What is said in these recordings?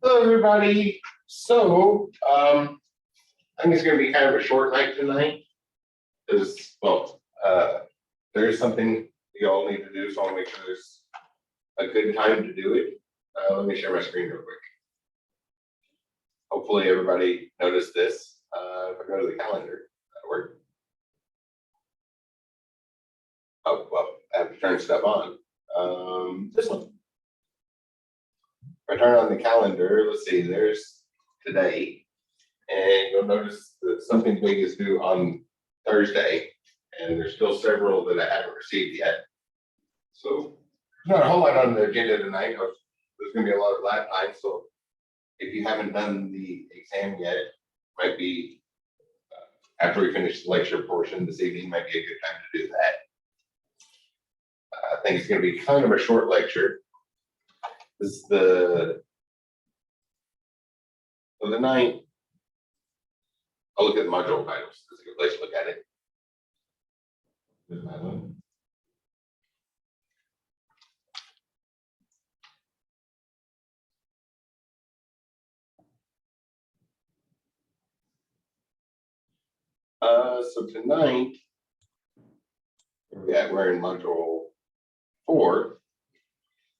Hello, everybody. So, I think it's going to be kind of a short night tonight. Well, there's something you all need to do, so I'll make sure there's a good time to do it. Let me share my screen real quick. Hopefully, everybody noticed this. If I go to the calendar, that'll work. Oh, well, I have to turn stuff on. This one. If I turn on the calendar, let's see, there's today, and you'll notice that something big is due on Thursday, and there's still several that I haven't received yet. So there's not a whole lot on the agenda tonight. There's going to be a lot of lab time, so if you haven't done the exam yet, might be after we finish the lecture portion this evening, might be a good time to do that. I think it's going to be kind of a short lecture. This is the 9th. I'll look at the module titles. That's a good place to look at it. So tonight, we're in module 4,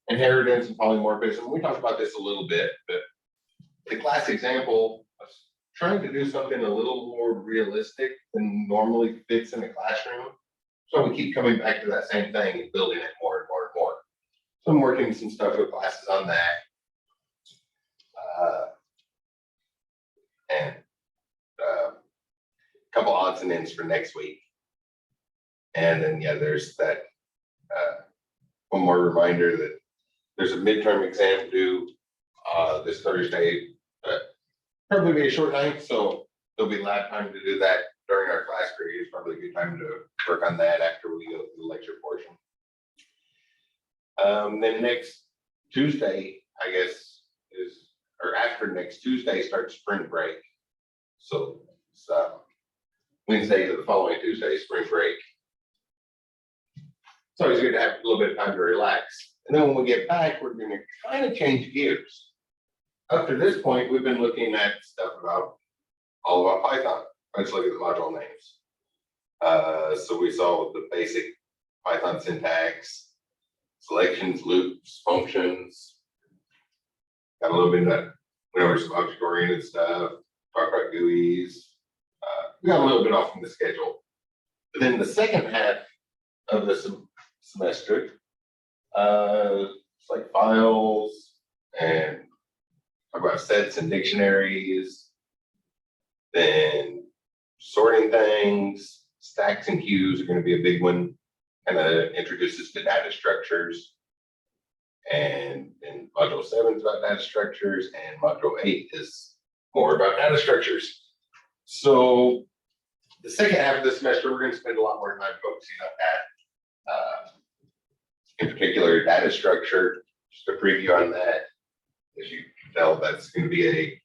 inheritance and polymorphism. We talked about this a little bit, but the class example was trying to do something a little more realistic than normally fits in a classroom. So we keep coming back to that same thing and building it more and more and more. So I'm working some stuff with classes on that. And a couple odds and ends for next week. And then, yeah, there's that one more reminder that there's a midterm exam due this Thursday. Probably be a short night, so there'll be lab time to do that during our class period. It's probably a good time to work on that after we go through the lecture portion. Then next Tuesday, I guess, or after next Tuesday starts spring break. So it's Wednesday to the following Tuesday, spring break. It's always good to have a little bit of time to relax. And then when we get back, we're going to kind of change gears. Up to this point, we've been looking at stuff all about Python. Let's look at the module names. So we saw the basic Python syntax, selections, loops, functions. Got a little bit of that. Went over some object-oriented stuff, talked about GUIs. We got a little bit off from the schedule. But then the second half of the semester, it's like files and talk about sets and dictionaries, then sorting things, stacks and queues are going to be a big one, kind of introduces to data structures. And module 7 is about data structures, and module 8 is more about data structures. So the second half of the semester, we're going to spend a lot more time focusing on that. In particular, data structure, just a preview on that. As you can tell, that's going to be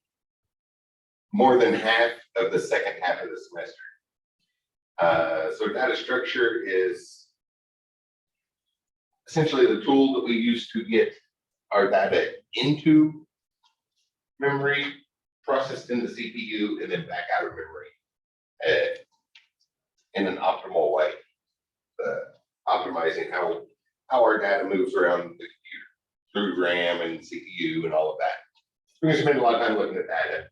more than half of the second half of the semester. So data structure is essentially the tool that we use to get our data into memory, processed in the CPU, and then back out of memory in an optimal way. Optimizing how our data moves around the computer through RAM and CPU and all of that. We're going to spend a lot of time looking at data.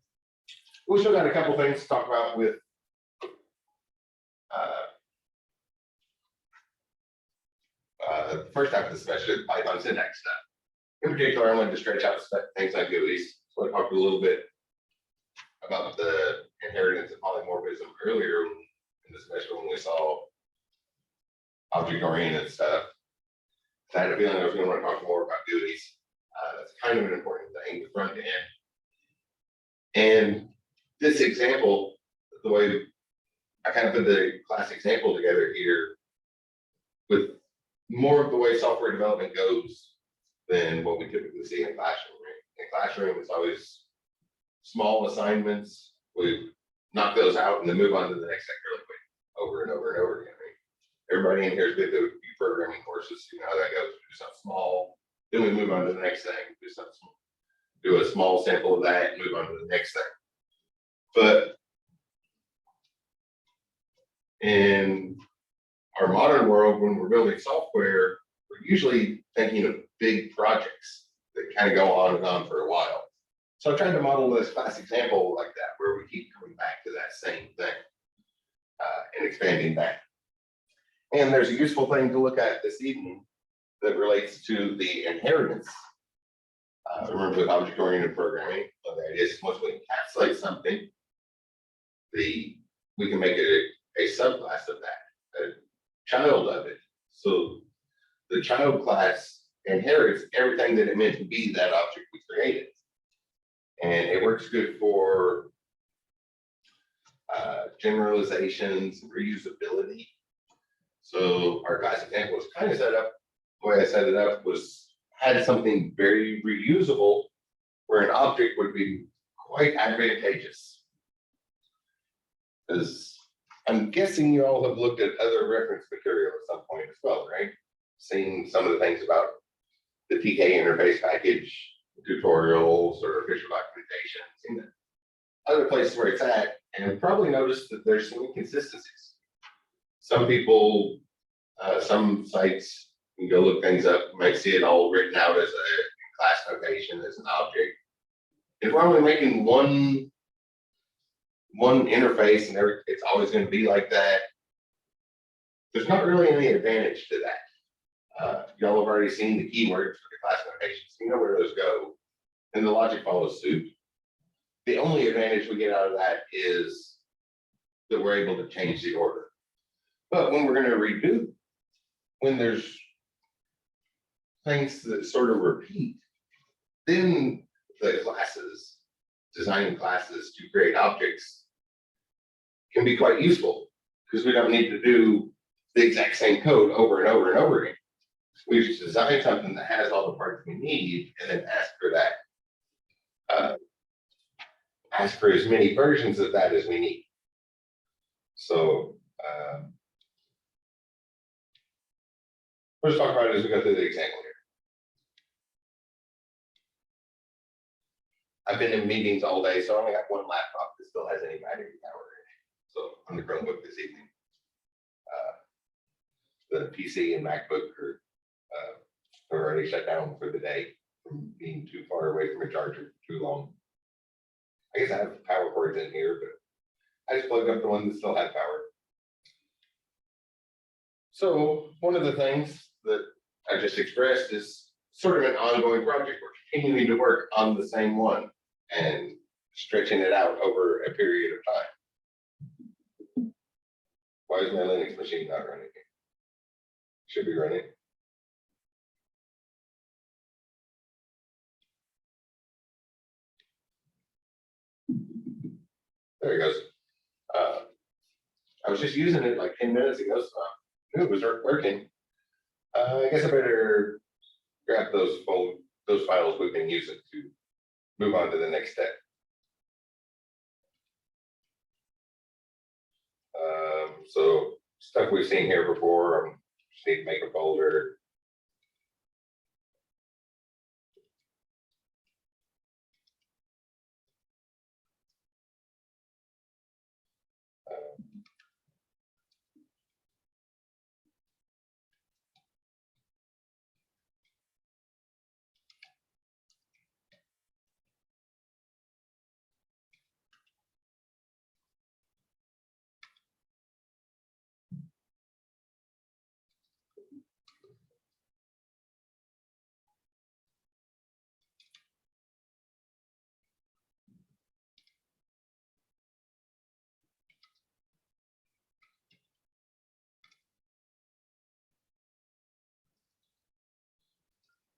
We still got a couple things to talk about with the first half of the semester, the Python syntax stuff. In particular, I wanted to stretch out things like GUIs. So I talked a little bit about the inheritance of polymorphism earlier in the semester when we saw object-oriented stuff. I had a feeling I was going to want to talk more about GUIs. That's kind of an important thing, the front end. And this example, the way I kind of put the class example together here, with more of the way software development goes than what we typically see in classroom. In classroom, it's always small assignments. We knock those out and then move on to the next thing really quick, over and over and over again. Everybody in here has been through programming courses. You know how that goes. We do something small, then we move on to the next thing. Do something small. do a small sample of that, and move on to the next thing. But in our modern world, when we're building software, we're usually thinking of big projects that kind of go on and on for a while. So I tried to model this class example like that, where we keep coming back to that same thing and expanding that. And there's a useful thing to look at this evening that relates to the inheritance. Remember, with object-oriented programming, the idea is once we encapsulate something, we can make it a subclass of that, a child of it. So the child class inherits everything that it meant to be that object we created. And it works good for generalizations, reusability. So our class example was kind of set up, the way I set it up was had something very reusable where an object would be quite advantageous. Because I'm guessing you all have looked at other reference material at some point as well, right? Seen some of the things about the TK interface package, tutorials, or official documentation, seen other places where it's at, and probably noticed that there's some inconsistencies. Some people, some sites, you can go look things up, you might see it all written out as a class notation, as an object. If we're only making one interface and it's always going to be like that, there's not really any advantage to that. Y'all have already seen the keywords for the class notations. You know where those go, and the logic follows suit. The only advantage we get out of that is that we're able to change the order. But when we're going to redo, when there's things that sort of repeat, then the classes, designing classes to create objects can be quite useful because we don't need to do the exact same code over and over and over again. We just design something that has all the parts we need and then ask for that. Ask for as many versions of that as we need. So let's talk about it as we go through the example here. I've been in meetings all day, so I only got one laptop that still has any battery power in it. So on the Chromebook this evening. The PC and MacBook are already shut down for the day from being too far away from a charger for too long. I guess I have power cords in here, but I just plugged up the one that still had power. So one of the things that I just expressed is sort of an ongoing project. We're continuing to work on the same one and stretching it out over a period of time. Why is my Linux machine not running? Should be running. There it goes. I was just using it like 10 minutes ago, so I knew it was working. I guess I better grab those files we've been using to move on to the next step. So stuff we've seen here before, just need to make a folder.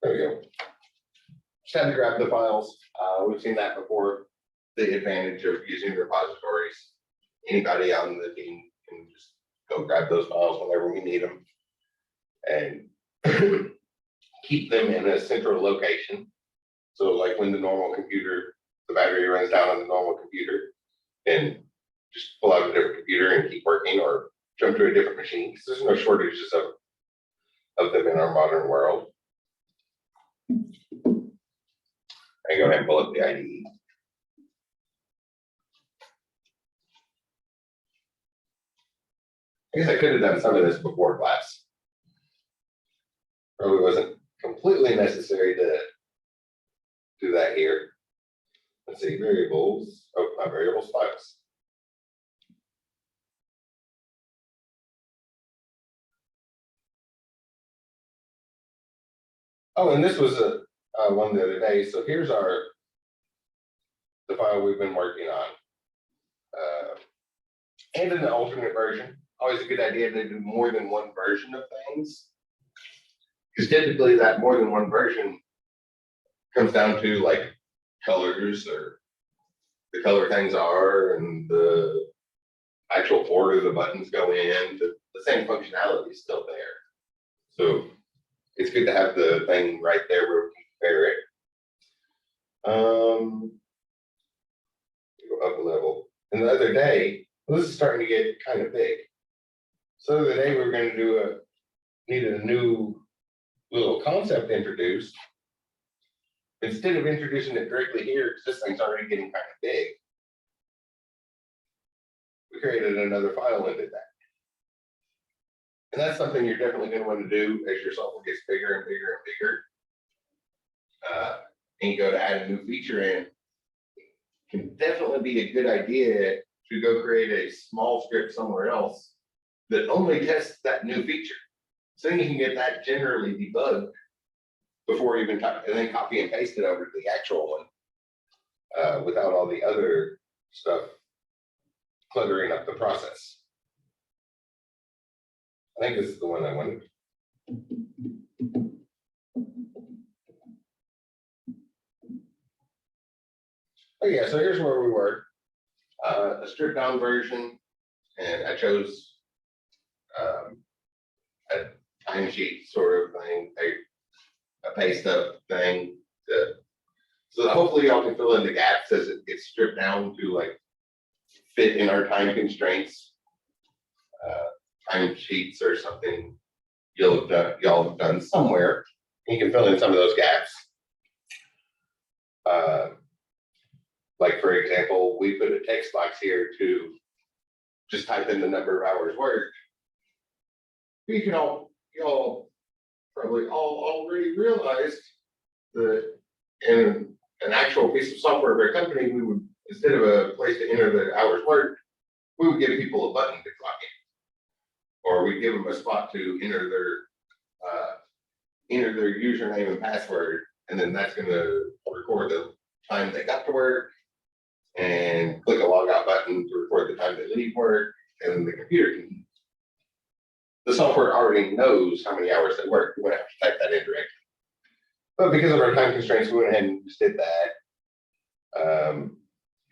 There we go. Just had to grab the files. We've seen that before. The advantage of using repositories. Anybody on the team can just go grab those files whenever we need them and keep them in a central location. So like when the normal computer, the battery runs down on the normal computer, and just pull out a different computer and keep working, or jump to a different machine, because there's no shortages of them in our modern world. I go ahead and pull up the IDE. I guess I could have done some of this before class. Probably wasn't completely necessary to do that here. Let's see, variables. Oh, not variables, files. Oh, and this was one the other day. So here's the file we've been working on. And in the alternate version, always a good idea to do more than one version of things. Because typically that more than one version comes down to like colors or the color things are and the actual order the buttons go in, the same functionality is still there. So it's good to have the thing right there where we can compare it. Go up a level. And the other day, well, this is starting to get kind of big. So the other day we were going to need a new little concept introduced. Instead of introducing it directly here, because this thing's already getting kind of big, we created another file and did that. And that's something you're definitely going to want to do as your software gets bigger and bigger and bigger. And you go to add a new feature in. Can definitely be a good idea to go create a small script somewhere else that only tests that new feature. So then you can get that generally debugged before even and then copy and paste it over to the actual one without all the other stuff cluttering up the process. I think this is the one I wanted. Oh yeah, so here's where we were. A stripped down version, and I chose a timesheet sort of thing, a pay stub thing. So that hopefully y'all can fill in the gaps as it gets stripped down to like fit in our time constraints. Time sheets or something y'all have done somewhere. You can fill in some of those gaps. Like for example, we put a text box here to just type in the number of hours worked. You can y'all probably all already realized that in an actual piece of software of our company, we would, instead of a place to enter the hours worked, we would give people a button to clock in. Or we give them a spot to enter their username and password, and then that's going to record the time they got to work, and click a log out button to record the time they leave work, and then the computer can. The software already knows how many hours they work. We wouldn't have to type that in directly. But because of our time constraints, we went ahead and just did that.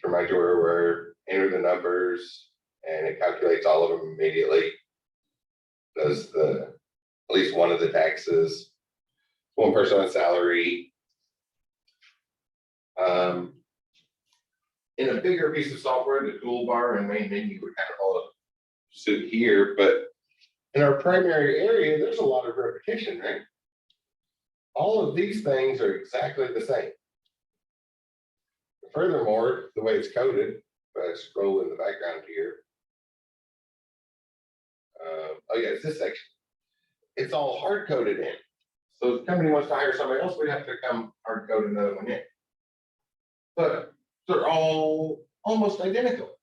Remind you where enter the numbers, and it calculates all of them immediately. Does at least one of the taxes, one person on salary. In a bigger piece of software, the toolbar and main menu would kind of follow suit here, but in our primary area, there's a lot of repetition, right? All of these things are exactly the same. Furthermore, the way it's coded, if I scroll in the background here, oh yeah, it's this section. It's all hard coded in. So if the company wants to hire somebody else, we'd have to come hard code another one in. But they're all almost identical.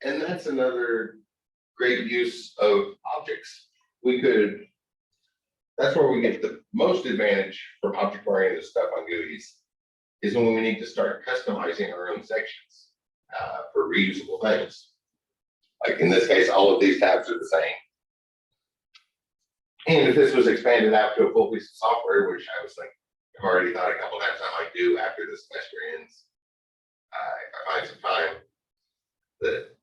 And that's another great use of objects. That's where we get the most advantage from object-oriented stuff on GUIs, is when we need to start customizing our own sections for reusable things. Like in this case, all of these tabs are the same. And if this was expanded out to a full piece of software, which I was like, I've already thought a couple times I might do after this semester ends, if I find some time, that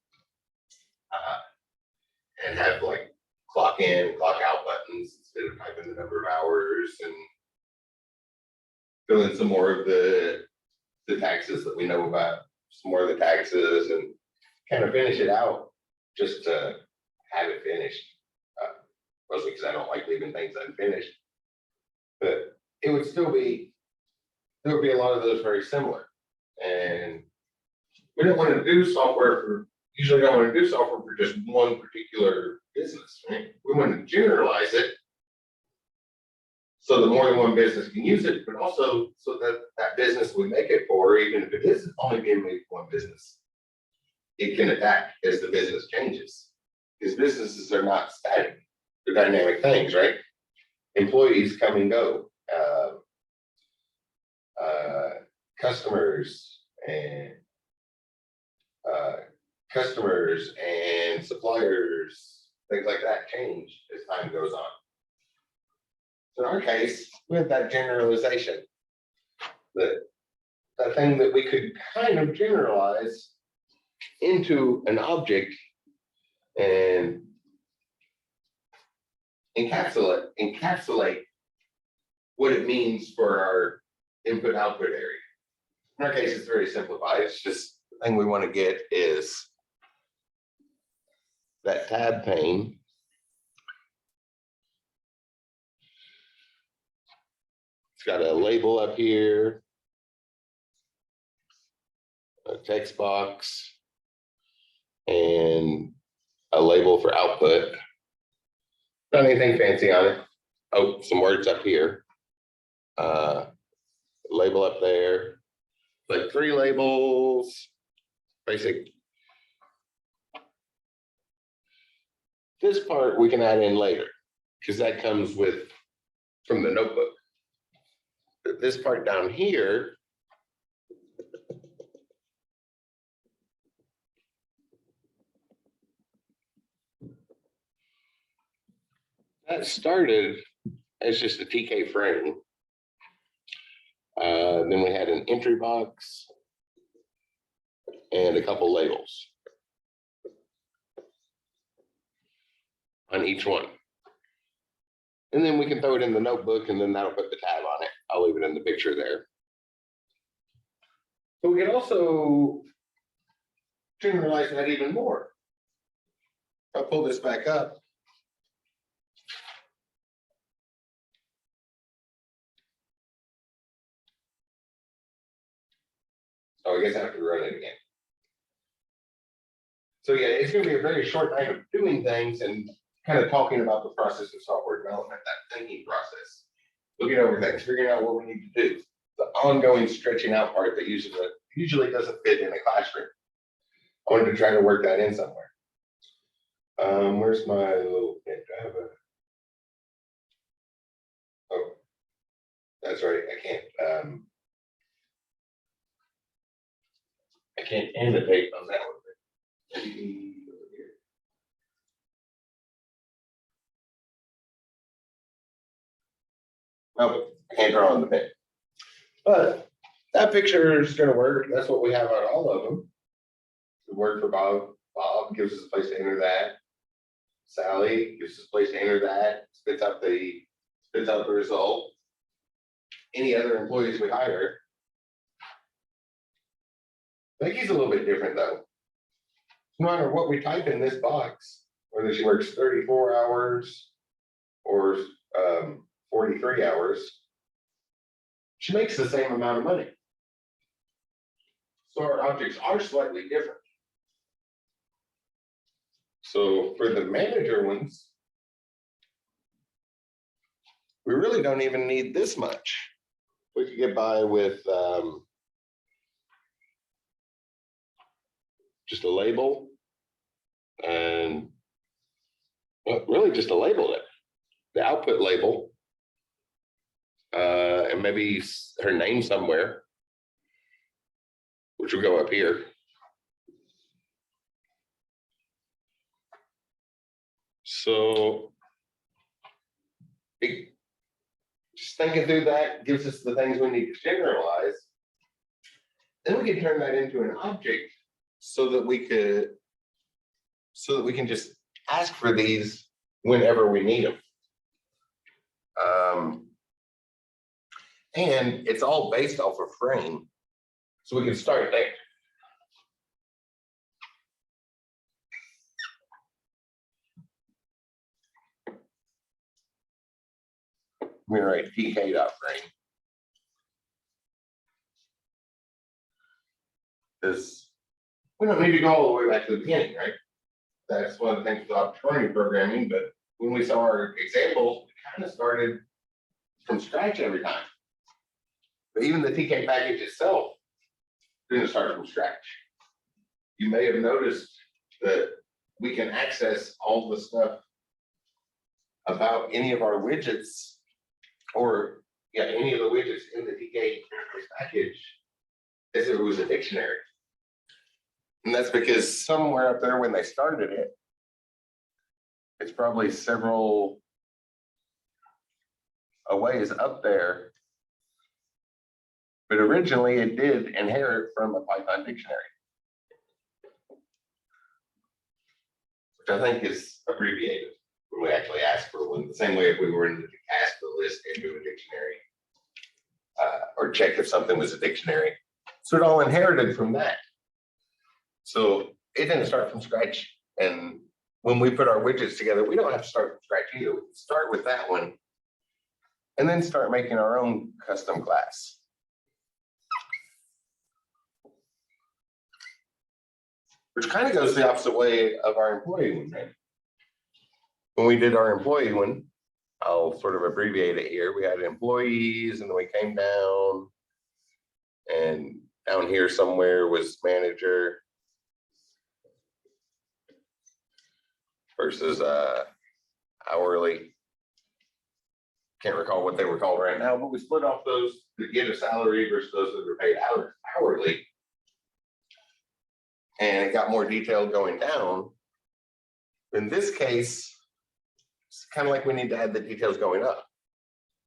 and have like clock in, clock out buttons instead of typing the number of hours, and fill in some more of the taxes that we know about, some more of the taxes, and kind of finish it out just to have it finished. Mostly because I don't like leaving things unfinished. But it would still be there would be a lot of those very similar. And we don't want to do software for, usually don't want to do software for just one particular business, right? We want to generalize it so that more than one business can use it, but also so that that business we make it for, even if it is only being made for one business, it can adapt as the business changes. Because businesses are not static, they're dynamic things, right? Employees come and go. Customers and suppliers, things like that change as time goes on. So in our case, we have that generalization, that thing that we could kind of generalize into an object and encapsulate what it means for our input output area. In our case, it's very simplified. It's just the thing we want to get is that tab pane. It's got a label up here, a text box, and a label for output. Not anything fancy on it. Oh, some words up here. Label up there. Like 3 labels, basic. This part we can add in later because that comes from the notebook. But this part down here, that started as just a TK frame. Then we had an entry box and a couple labels on each one. And then we can throw it in the notebook and then that'll put the tab on it. I'll leave it in the picture there. But we can also generalize that even more. I'll pull this back up. Oh, I guess I have to run it again. So yeah, it's going to be a very short time of doing things and kind of talking about the process of software development, that thinking process, looking over things, figuring out what we need to do, the ongoing stretching out part that usually doesn't fit in a classroom. I wanted to try to work that in somewhere. Where's my little bit? I have a. Oh, that's right. I can't annotate on that one. Maybe over here. Oh, I can't draw on the pen. But that picture is going to work. That's what we have on all of them. The word for Bob. Bob gives us a place to enter that. Sally gives us a place to enter that. Spits out the result. Any other employees we hire. Mickey's a little bit different though. No matter what we type in this box, whether she works 34 hours or 43 hours, she makes the same amount of money. So our objects are slightly different. So for the manager ones, we really don't even need this much. We could get by with just a label and really just a label, the output label, and maybe her name somewhere, which will go up here. So just thinking through that gives us the things we need to generalize. Then we can turn that into an object so that we can just ask for these whenever we need them. And it's all based off a frame. So we can start there. We're at TK.frame. is we don't need to go all the way back to the beginning, right? That's one of the things about learning programming, but when we saw our examples, we kind of started from scratch every time. But even the TK package itself didn't start from scratch. You may have noticed that we can access all the stuff about any of our widgets, or any of the widgets in the TK package as if it was a dictionary. And that's because somewhere up there when they started it, it's probably several a ways up there. But originally it did inherit from a Python dictionary, which I think is abbreviated when we actually ask for one. The same way if we were to ask the list into a dictionary, or check if something was a dictionary. So it all inherited from that. So it didn't start from scratch. And when we put our widgets together, we don't have to start from scratch either. We can start with that one and then start making our own custom class. Which kind of goes the opposite way of our employee one, right? When we did our employee one, I'll sort of abbreviate it here. We had employees, and then we came down, and down here somewhere was manager versus hourly. Can't recall what they were called right now, but we split off those to get a salary versus those that were paid hourly. And it got more detailed going down. In this case, it's kind of like we need to add the details going up.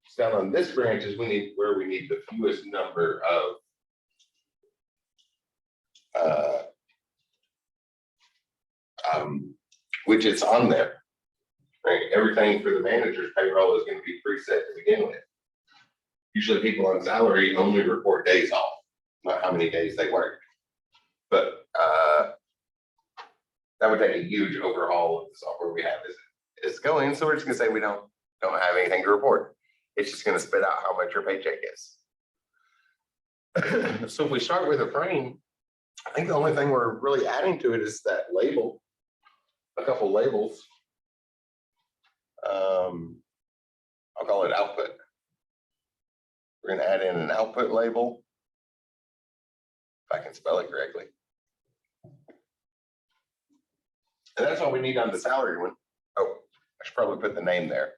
So down on this branch is where we need the fewest number of widgets on there. Right? Everything for the manager's payroll is going to be preset to begin with. Usually people on salary only report days off, not how many days they work. But that would take a huge overhaul of the software we have as it's going. So we're just gonna say we don't have anything to report. It's just gonna spit out how much your paycheck is. So if we start with a frame, I think the only thing we're really adding to it is that label, a couple labels. I'll call it output. We're gonna add in an output label, if I can spell it correctly. And that's all we need on the salary one. Oh, I should probably put the name there.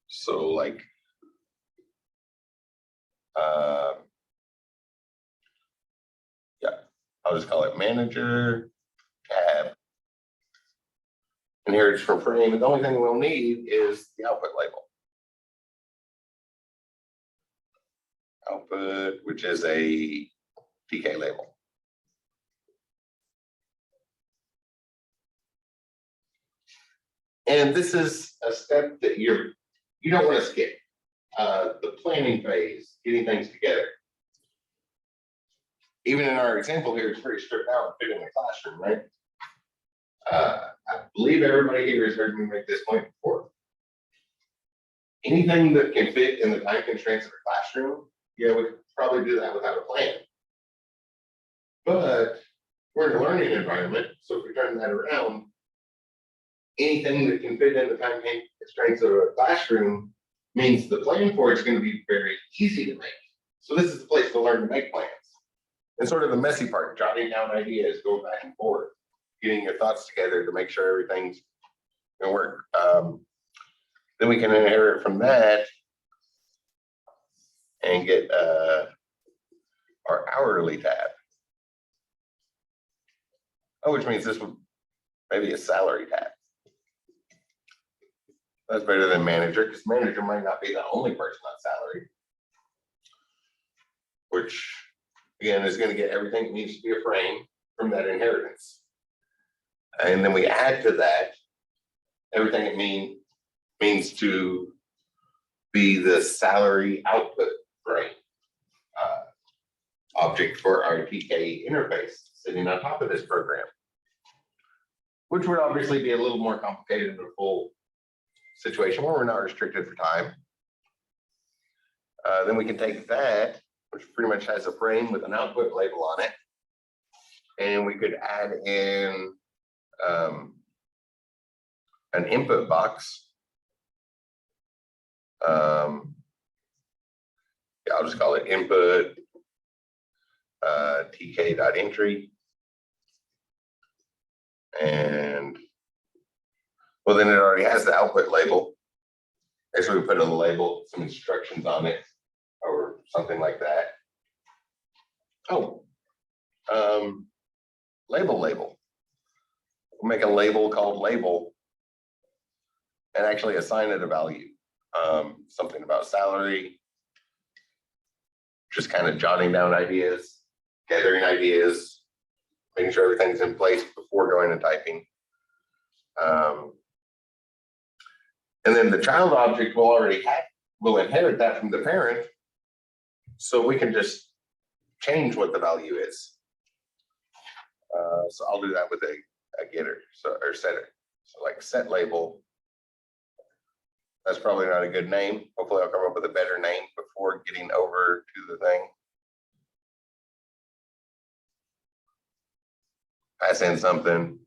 So like, yeah, I'll just call it manager tab. And here it's from frame. And the only thing we'll need is the output label. Output, which is a TK label. And this is a step that you don't want to skip. The planning phase, getting things together. Even in our example here, it's pretty stripped out and fit in the classroom, right? I believe everybody here has heard me make this point before. Anything that can fit in the time constraints of a classroom, yeah, we could probably do that without a plan. But we're in a learning environment, so if we turn that around, anything that can fit in the time constraints of a classroom means the plan for it's going to be very easy to make. So this is the place to learn to make plans. And sort of the messy part, jotting down ideas, going back and forth, getting your thoughts together to make sure everything's going to work. Then we can inherit from that and get our hourly tab. Oh, which means this would maybe a salary tab. That's better than manager, because manager might not be the only person on salary. Which, again, is going to get everything that needs to be a frame from that inheritance. And then we add to that everything it means to be the salary output frame object for our TK interface sitting on top of this program, which would obviously be a little more complicated in a full situation where we're not restricted for time. Then we can take that, which pretty much has a frame with an output label on it, And we could add in an input box. Yeah, I'll just call it input tk.entry. And well, then it already has the output label. So we put a label, some instructions on it, or something like that. Oh, label. We'll make a label called label and actually assign it a value. Something about salary, just kind of jotting down ideas, gathering ideas, making sure everything's in place before going and typing. And then the child object will inherit that from the parent, so we can just change what the value is. So I'll do that with a getter, or setter. So like set label. That's probably not a good name. Hopefully I'll come up with a better name before getting over to the thing. Pass in something,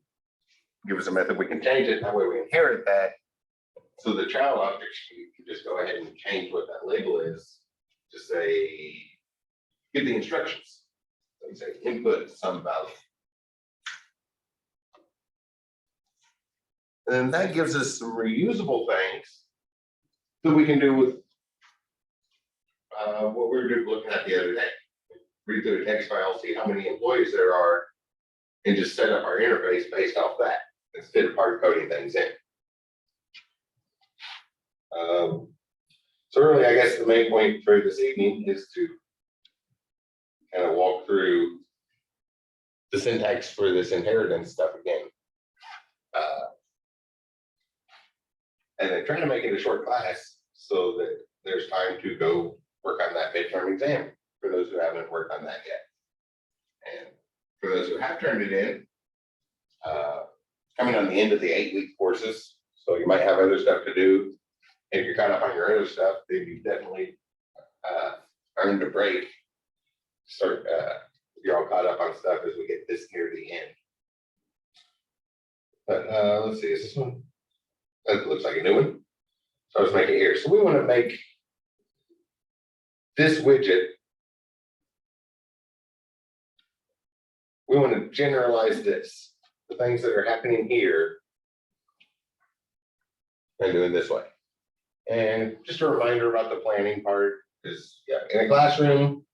give us a method we can change it. That way we inherit that. So the child object can just go ahead and change what that label is to say, give the instructions. So you say input some value. And then that gives us some reusable things that we can do with what we were looking at the other day. Read through a text file, see how many employees there are, and just set up our interface based off that instead of hard coding things in. So really, I guess the main point for this evening is to kind of walk through the syntax for this inheritance stuff again. And then try to make it a short class so that there's time to go work on that midterm exam for those who haven't worked on that yet. And for those who have turned it in, coming on the end of the 8-week courses, so you might have other stuff to do. And if you're caught up on your other stuff, then you definitely earned a break. Start, you're all caught up on stuff as we get this near the end. But let's see, is this one? That looks like a new one. So let's make it here. So we want to make this widget. We want to generalize this, the things that are happening here, and do it this way. And just a reminder about the planning part is, yeah, in a classroom,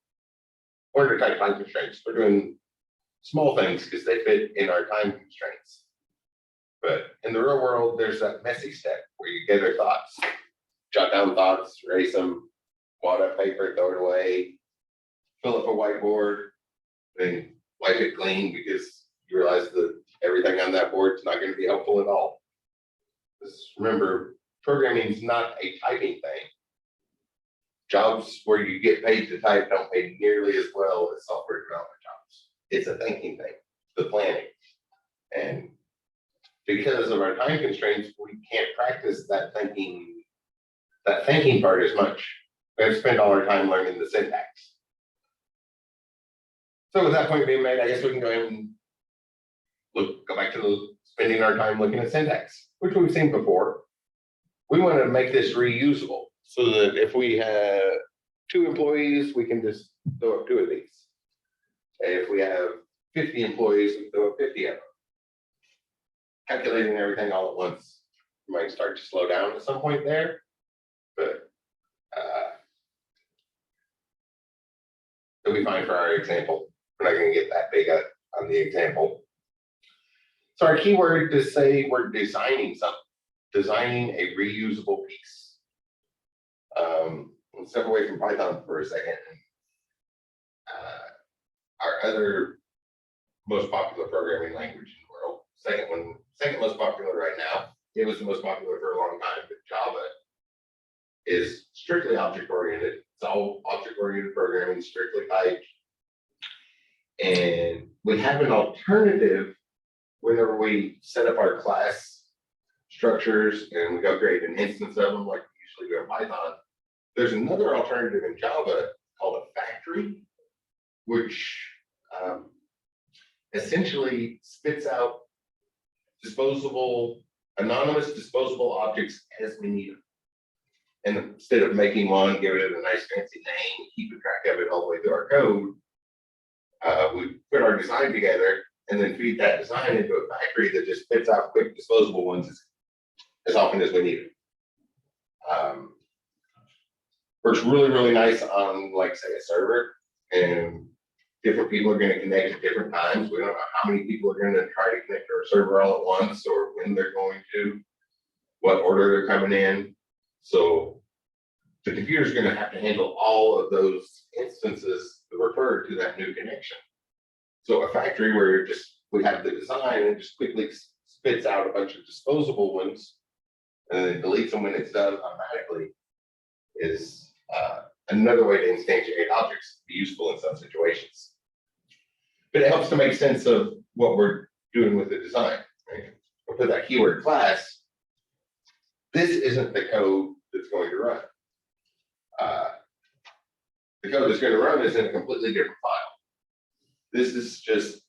we're under tight time constraints. We're doing small things because they fit in our time constraints. But in the real world, there's that messy step where you gather thoughts, jot down thoughts, erase them, wad up paper, throw it away, fill up a whiteboard, then wipe it clean because you realize that everything on that board is not going to be helpful at all. Just remember, programming is not a typing thing. Jobs where you get paid to type don't pay nearly as well as software development jobs. It's a thinking thing, the planning. And because of our time constraints, we can't practice that thinking part as much. We have to spend all our time learning the syntax. So with that point being made, I guess we can go ahead and go back to spending our time looking at syntax, which we've seen before. We want to make this reusable so that if we have 2 employees, we can just throw up 2 of these. And if we have 50 employees, we throw up 50 of them. Calculating everything all at once, you might start to slow down at some point there, but it'll be fine for our example. We're not going to get that big on the example. So our keyword to say we're designing something, designing a reusable piece. Let's step away from Python for a second. Our other most popular programming language in the world, second most popular right now. It was the most popular for a long time, but Java is strictly object-oriented. It's all object-oriented programming, strictly typed. And we have an alternative whenever we set up our class structures and we go create an instance of them like we usually do in Python. There's another alternative in Java called a factory, which essentially spits out anonymous disposable objects as we need them. And instead of making one, give it a nice fancy name, keeping track of it all the way through our code, we put our design together and then feed that design into a factory that just spits out quick disposable ones as often as we need it. Works really, really nice on, like, say, a server, and different people are going to connect at different times. We don't know how many people are going to try to connect to our server all at once, or when they're going to, what order they're coming in. So the computer is going to have to handle all of those instances that refer to that new connection. So a factory where we have the design and it just quickly spits out a bunch of disposable ones and then deletes them when it's done automatically is another way to instantiate objects, be useful in some situations. But it helps to make sense of what we're doing with the design. Right? We'll put that keyword class. This isn't the code that's going to run. The code that's going to run is in a completely different file. This is just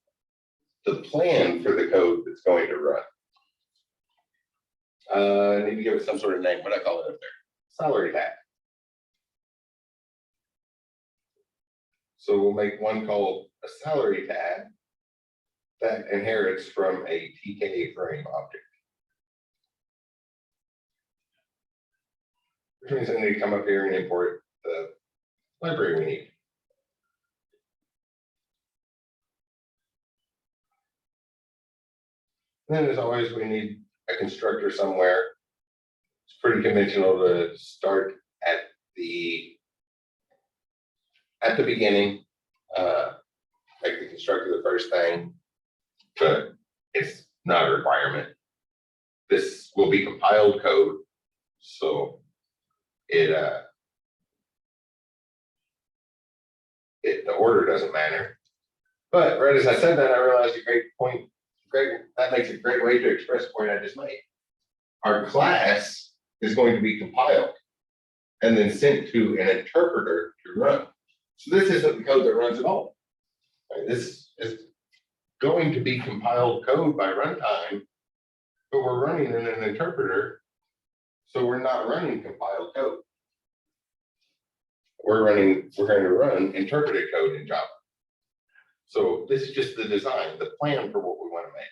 the plan for the code that's going to run. I need to give it some sort of name. What do I call it up there? Salary tab. So we'll make one called a salary tab that inherits from a TK frame object. Which means I need to come up here and import the library we need. And then, as always, we need a constructor somewhere. It's pretty conventional to start at the beginning, make the constructor the first thing, but it's not a requirement. This will be compiled code, so the order doesn't matter. But right as I said that, I realized a great point. That makes a great way to express the point I just made. Our class is going to be compiled and then sent to an interpreter to run. So this isn't the code that runs at all. Right? This is going to be compiled code by runtime, but we're running in an interpreter, so we're not running compiled code. We're going to run interpreted code in Java. So this is just the design, the plan for what we want to make.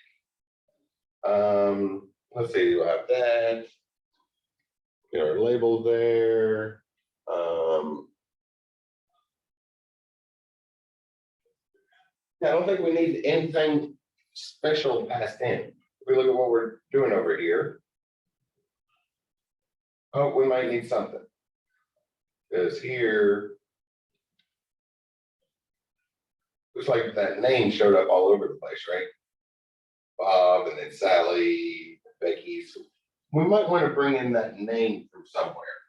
Let's see, we'll have that. Get our label there. I don't think we need anything special passed in. If we look at what we're doing over here, oh, we might need something. Because here, looks like that name showed up all over the place, right? Bob, and then Sally, Becky. So we might want to bring in that name from somewhere.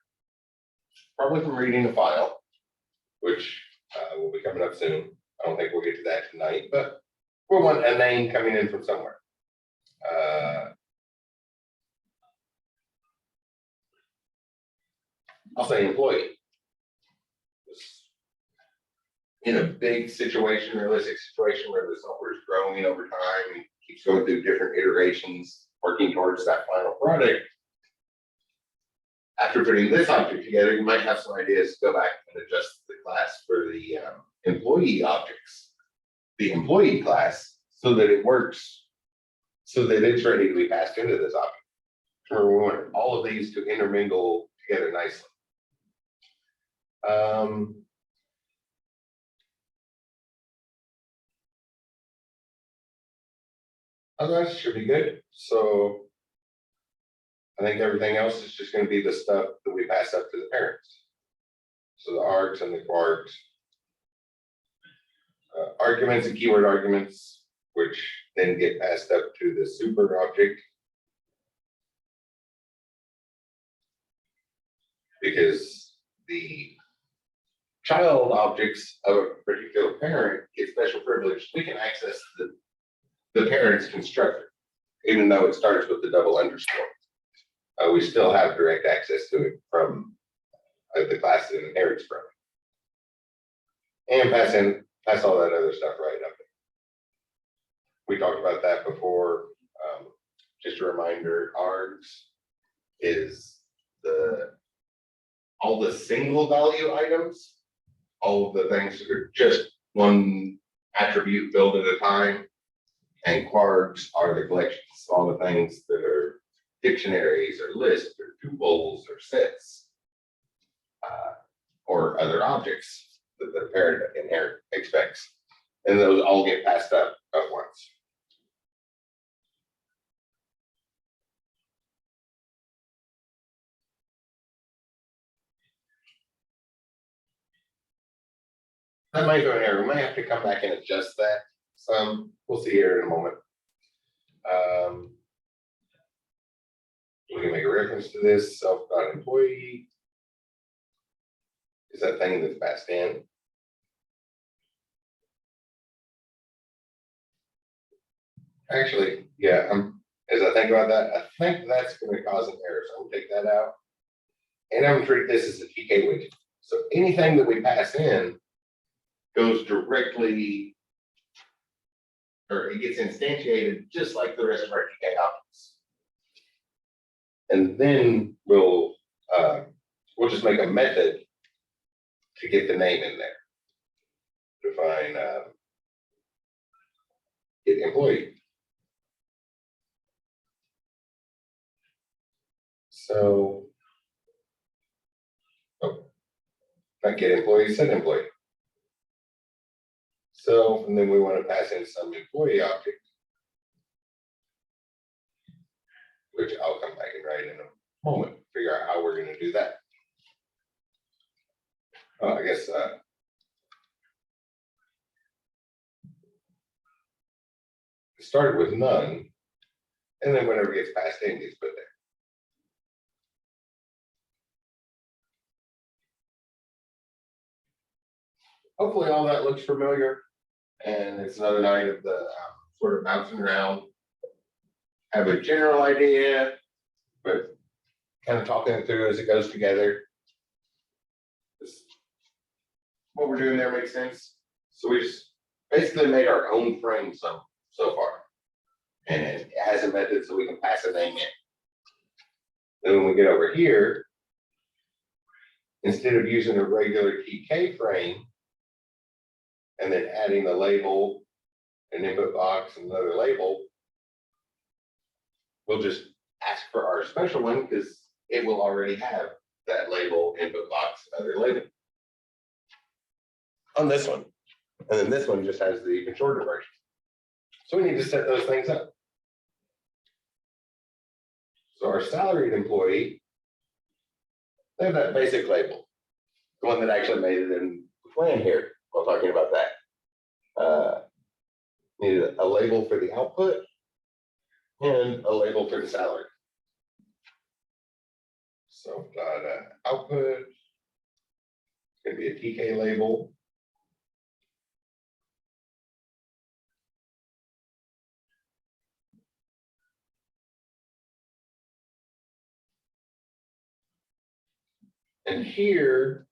Probably from reading the file, which will be coming up soon. I don't think we'll get to that tonight, but we'll want a name coming in from somewhere. I'll say employee. In a big situation, realistic situation where the software is growing over time and keeps going through different iterations, working towards that final product. After putting this object together, you might have some ideas to go back and adjust the class for the employee objects, the employee class, so that it works, so that it's ready to be passed into this object. Remember, we want all of these to intermingle together nicely. Otherwise, should be good. So I think everything else is just going to be the stuff that we pass up to the parents. So the args and the quarks, arguments and keyword arguments, which then get passed up to the super object. Because the child objects of a particular parent get special privilege, we can access the parent's constructor, even though it starts with the double underscore. We still have direct access to it from the class it inherits from. And pass all that other stuff right up we talked about that before. Just a reminder, ARGS is all the single value items, all of the things that are just one attribute built at a time. And quarks are the collections, all the things that are dictionaries or lists or tuples or sets, or other objects that the parent expects. And those all get passed up at once. That might go in here. We might have to come back and adjust that some. We'll see here in a moment. We can make a reference to this self.employee. Is that thing that's passed in? Actually, yeah, as I think about that, I think that's going to cause an error. So I'm going to take that out. And I'm going to treat this as a TK widget. So anything that we pass in goes directly, or it gets instantiated just like the rest of our TK objects. And then we'll just make a method to get the name in there. Define get employee. So, not get employee, set employee. So, and then we want to pass in some employee object, which I'll come back and write in a moment, figure out how we're going to do that. I guess it started with none, and then whenever it gets passed in, it gets put there. Hopefully all that looks familiar, and it's another night of the sort of bouncing around. Have a general idea, but kind of talking it through as it goes together. What we're doing there makes sense. So we just basically made our own frame so far, and it has a method so we can pass a name in. Then when we get over here, instead of using a regular TK frame and then adding a label, an input box, and another label, we'll just ask for our special one because it will already have that label, input box, other label on this one. And then this one just has the even shorter version. So we need to set those things up. So our salaried employee, they have that basic label, the one that actually made it in the plan here while talking about that. Needed a label for the output and a label for the salary. So output, it's going to be a TK label. And here,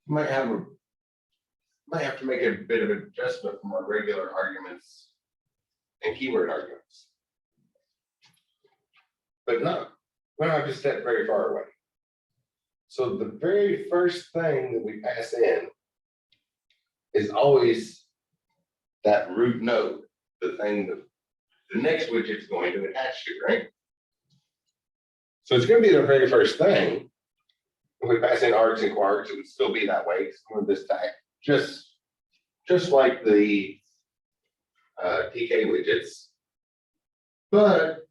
you might have to make a bit of an adjustment from our regular arguments and keyword arguments. But no, we don't have to step very far away. So the very first thing that we pass in is always that root node, the thing that the next widget is going to attach to, right? So it's going to be the very first thing. If we pass in args and quarks, it would still be that way. Some of this tag, just like the TK widgets. But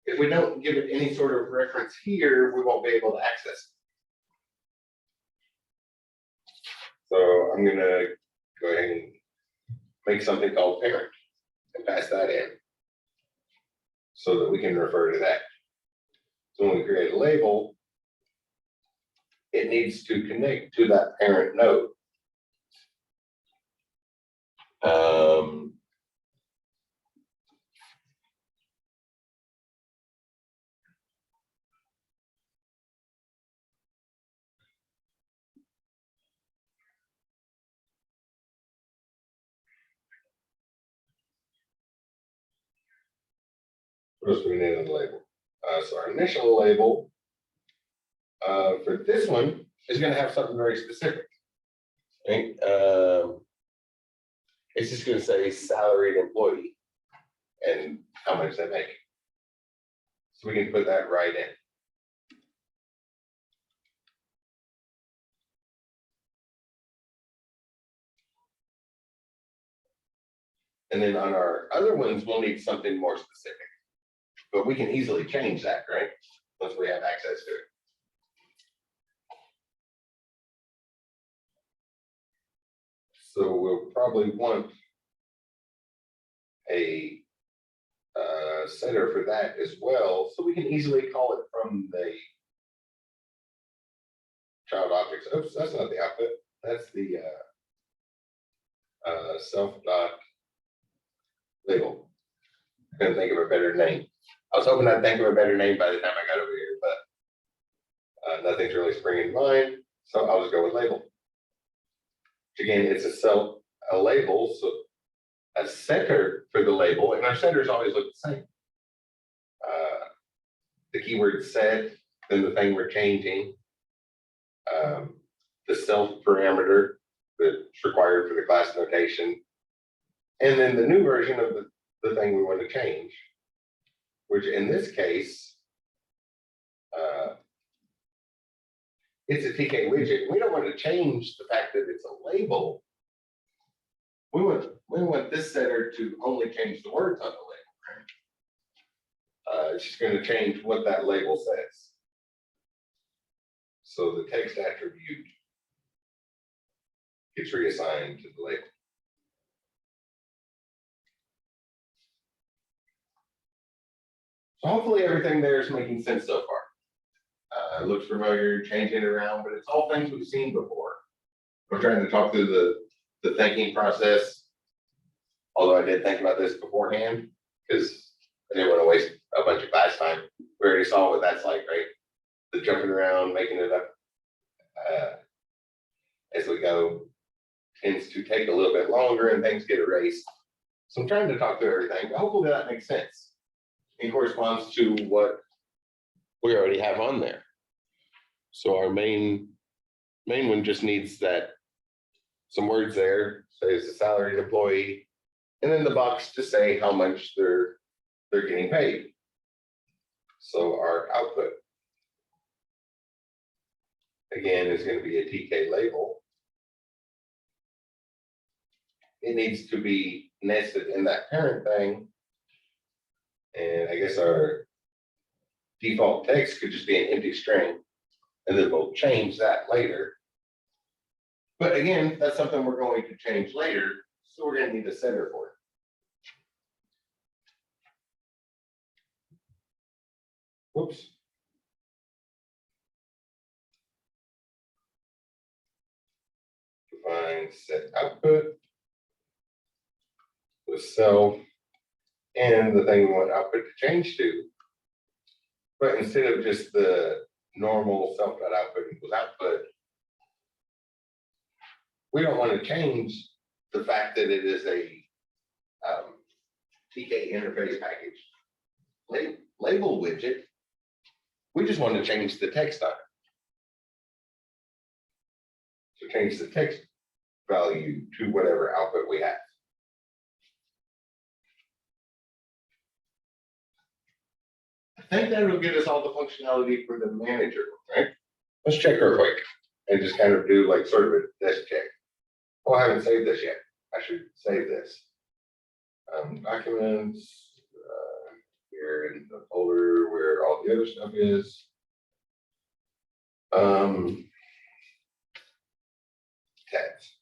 if we don't give it any sort of reference here, we won't be able to access it. So I'm going to go ahead and make something called parent and pass that in so that we can refer to that. So when we create a label, it needs to connect to that parent node. What else do we need on the label? So our initial label for this one is going to have something very specific. Right? It's just going to say salaried employee and how much they make. So we can put that right in. And then on our other ones, we'll need something more specific. But we can easily change that, right? Once we have access to it. So we'll probably want a setter for that as well. So we can easily call it from the child objects. Oops, that's not the output. That's the self dot label. I couldn't think of a better name. I was hoping I'd think of a better name by the time I got over here, but nothing's really springing to mind. So I'll just go with label. Again, it's a label, so a setter for the label, and our setters always look the same. The keyword set, then the thing we're changing, the self parameter that's required for the class notation, and then the new version of the thing we want to change, which in this case, it's a TK widget. We don't want to change the fact that it's a label. We want this setter to only change the words on the label. It's just going to change what that label says. So the text attribute gets reassigned to the label. So hopefully everything there is making sense so far. It looks familiar, changing it around, but it's all things we've seen before. We're trying to talk through the thinking process. Although I did think about this beforehand, because I didn't want to waste a bunch of class time. We already saw what that's like, right? The jumping around, making it up as we go tends to take a little bit longer and things get erased. So I'm trying to talk through everything, but hopefully that makes sense. It corresponds to what we already have on there. So our main one just needs that some words there, says a salaried employee, and then the box to say how much they're getting paid. So our output again is going to be a TK label. It needs to be nested in that parent thing. And I guess our default text could just be an empty string, and then we'll change that later. But again, that's something we're going to change later, so we're going to need a setter for it. Whoops. Define set output with self and the thing we want output to change to. But instead of just the normal self.output equals output, we don't want to change the fact that it is a TK interface package label widget. We just want to change the text on it. So change the text value to whatever output we have. I think that will get us all the functionality for the manager, right? Let's check real quick and just kind of do like sort of a desk check. Oh, I haven't saved this yet. I should save this. Documents, here in the folder where all the other stuff is. Tabs.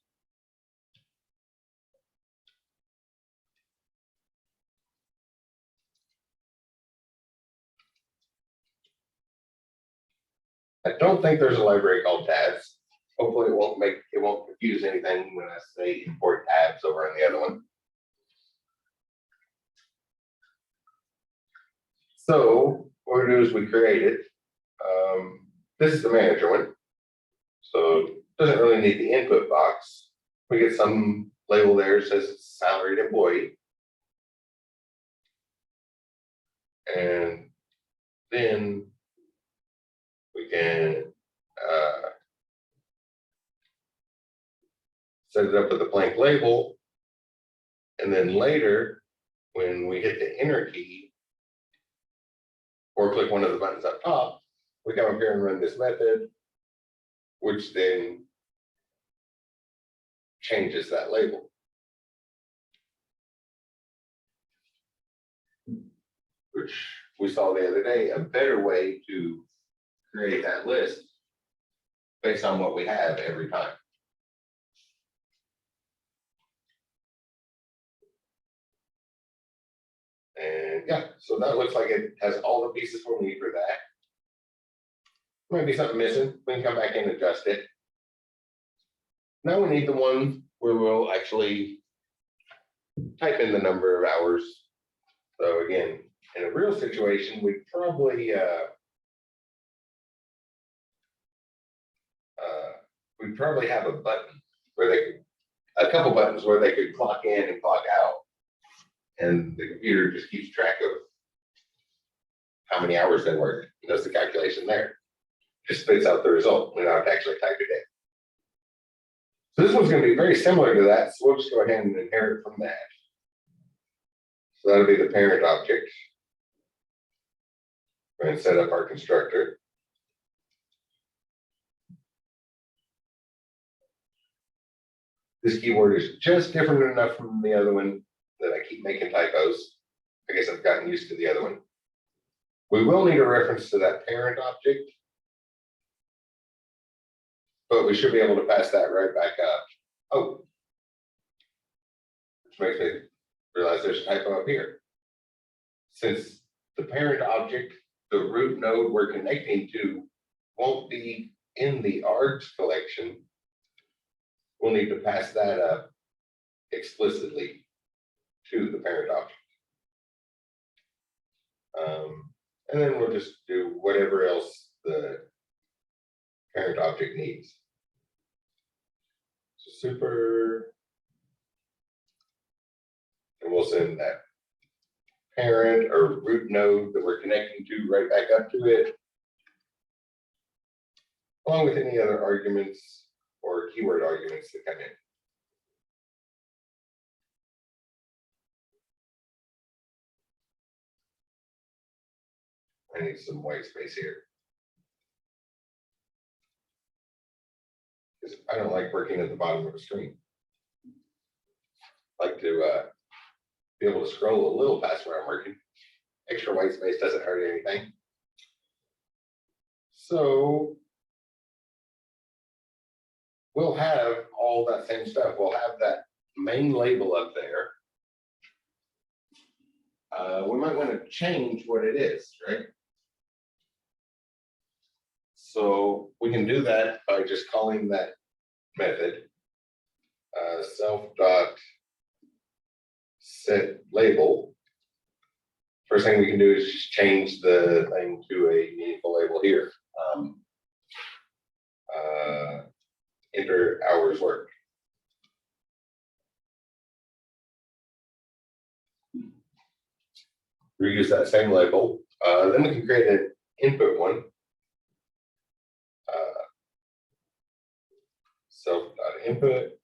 I don't think there's a library called tabs. Hopefully it won't confuse anything when I say import tabs over on the other one. So what we do is we create it. This is the manager one. So it doesn't really need the input box. We get some label there that says it's salaried employee. And then we can set it up with a blank label. And then later, when we hit the enter key or click one of the buttons up top, we come up here and run this method, which then changes that label. Which we saw the other day, a better way to create that list based on what we have every time. And yeah, so that looks like it has all the pieces we'll need for that. Might be something missing. We can come back and adjust it. Now we need the one where we'll actually type in the number of hours. So again, in a real situation, we'd probably have a button where they could, a couple buttons where they could clock in and clock out, and the computer just keeps track of how many hours they worked. It does the calculation there. Just spits out the result. We don't have to actually type it in. So this one's going to be very similar to that. So we'll just go ahead and inherit from that. So that'll be the parent object. We're going to set up our constructor. This keyword is just different enough from the other one that I keep making typos. I guess I've gotten used to the other one. We will need a reference to that parent object, but we should be able to pass that right back up. Oh, which makes me realize there's a typo up here. Since the parent object, the root node we're connecting to, won't be in the ARGS collection, we'll need to pass that up explicitly to the parent object. And then we'll just do whatever else the parent object needs. So super, and we'll send that parent or root node that we're connecting to right back up to it, along with any other arguments or keyword arguments that come in. I need some white space here, because I don't like working at the bottom of a screen. I like to be able to scroll a little past where I'm working. Extra white space doesn't hurt anything. So we'll have all that same stuff. We'll have that main label up there. We might want to change what it is, right? So we can do that by just calling that method self.set label. First thing we can do is just change the thing to a meaningful label here. Enter hours worked. Reuse that same label. Then we can create an input one. Self.input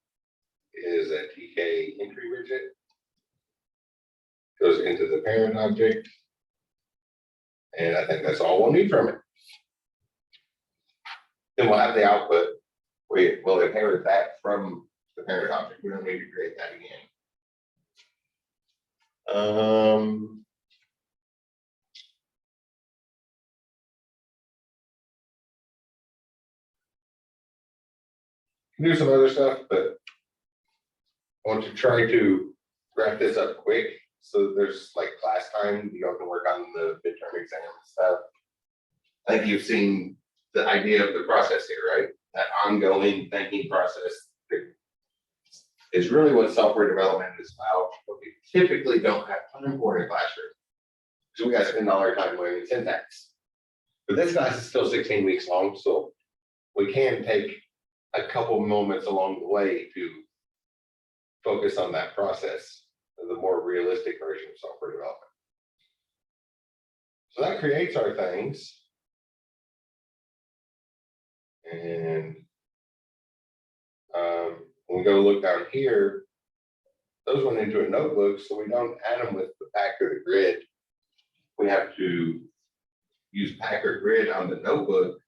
is a TK entry widget. Goes into the parent object. And I think that's all we'll need from it. Then we'll have the output. We will inherit that from the parent object. We don't need to create that again. Do some other stuff, but I want to try to wrap this up quick so that there's like class time. You all can work on the midterm exam and stuff. I think you've seen the idea of the process here, right? That ongoing thinking process is really what software development is about, but we typically don't have time for in a classroom. So we got to spend all our time learning syntax. But this class is still 16 weeks long, so we can take a couple moments along the way to focus on that process, the more realistic version of software development. So that creates our things. And when we go look down here, those went into a notebook, so we don't add them with the pack or the grid. We have to use pack or grid on the notebook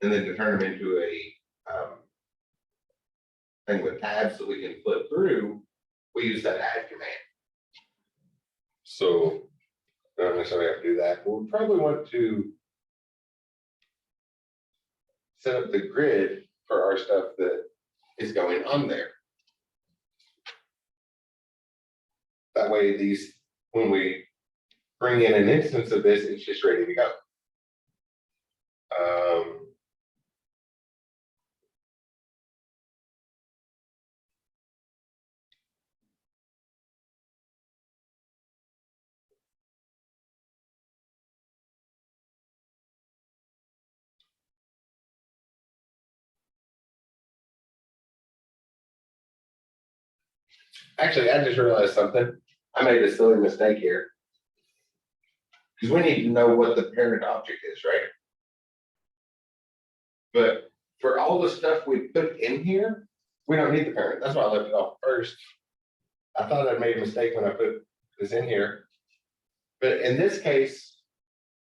and then to turn them into a thing with tabs that we can flip through. We use that add command. So we don't necessarily have to do that. But we probably want to set up the grid for our stuff that is going on there. That way, these, when we bring in an instance of this, it's just ready to go. Actually, I just realized something. I made a silly mistake here. Because we need to know what the parent object is, right? But for all the stuff we put in here, we don't need the parent. That's why I left it off first. I thought I made a mistake when I put this in here. But in this case,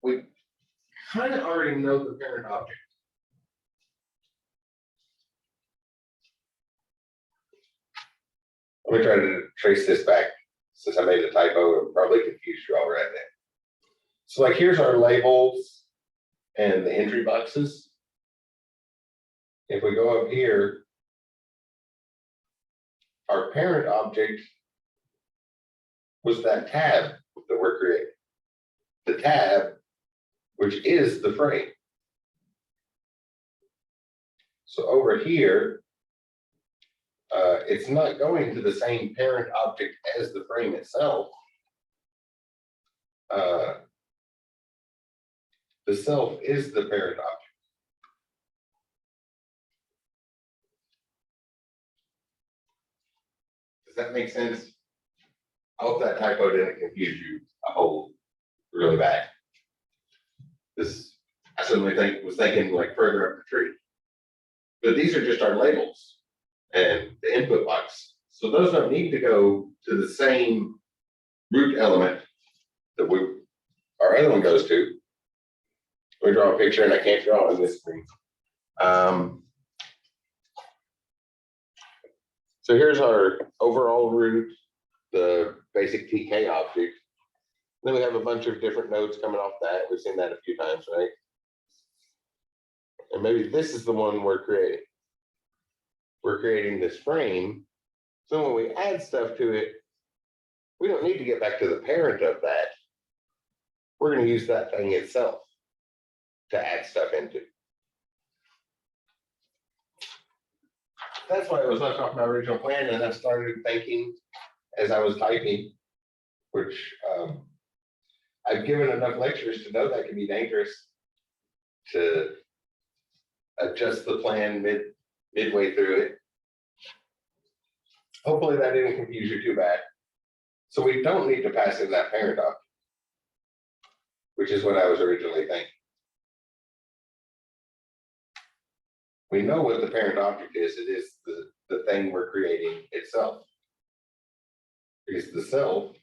we kind of already know the parent object. Let me try to trace this back since I made a typo and probably confused you all right there. So like here's our labels and the entry boxes. If we go up here, our parent object was that tab that we're creating. The tab, which is the frame. So over here, it's not going to the same parent object as the frame itself. The self is the parent object. Does that make sense? I hope that typo didn't confuse you a whole really bad. This, I suddenly was thinking like further up the tree. But these are just our labels and the input box. So those don't need to go to the same root element that our other one goes to. We draw a picture and I can't draw on this screen. So here's our overall root, the basic TK object. Then we have a bunch of different nodes coming off that. We've seen that a few times, right? And maybe this is the one we're creating. We're creating this frame. So when we add stuff to it, we don't need to get back to the parent of that. We're going to use that thing itself to add stuff into. That's why I was left off my original plan, and I started thinking as I was typing, which I've given enough lectures to know that can be dangerous to adjust the plan midway through it. Hopefully that didn't confuse you too bad. So we don't need to pass in that parent object, which is what I was originally thinking. We know what the parent object is. It is the thing we're creating itself. Because the self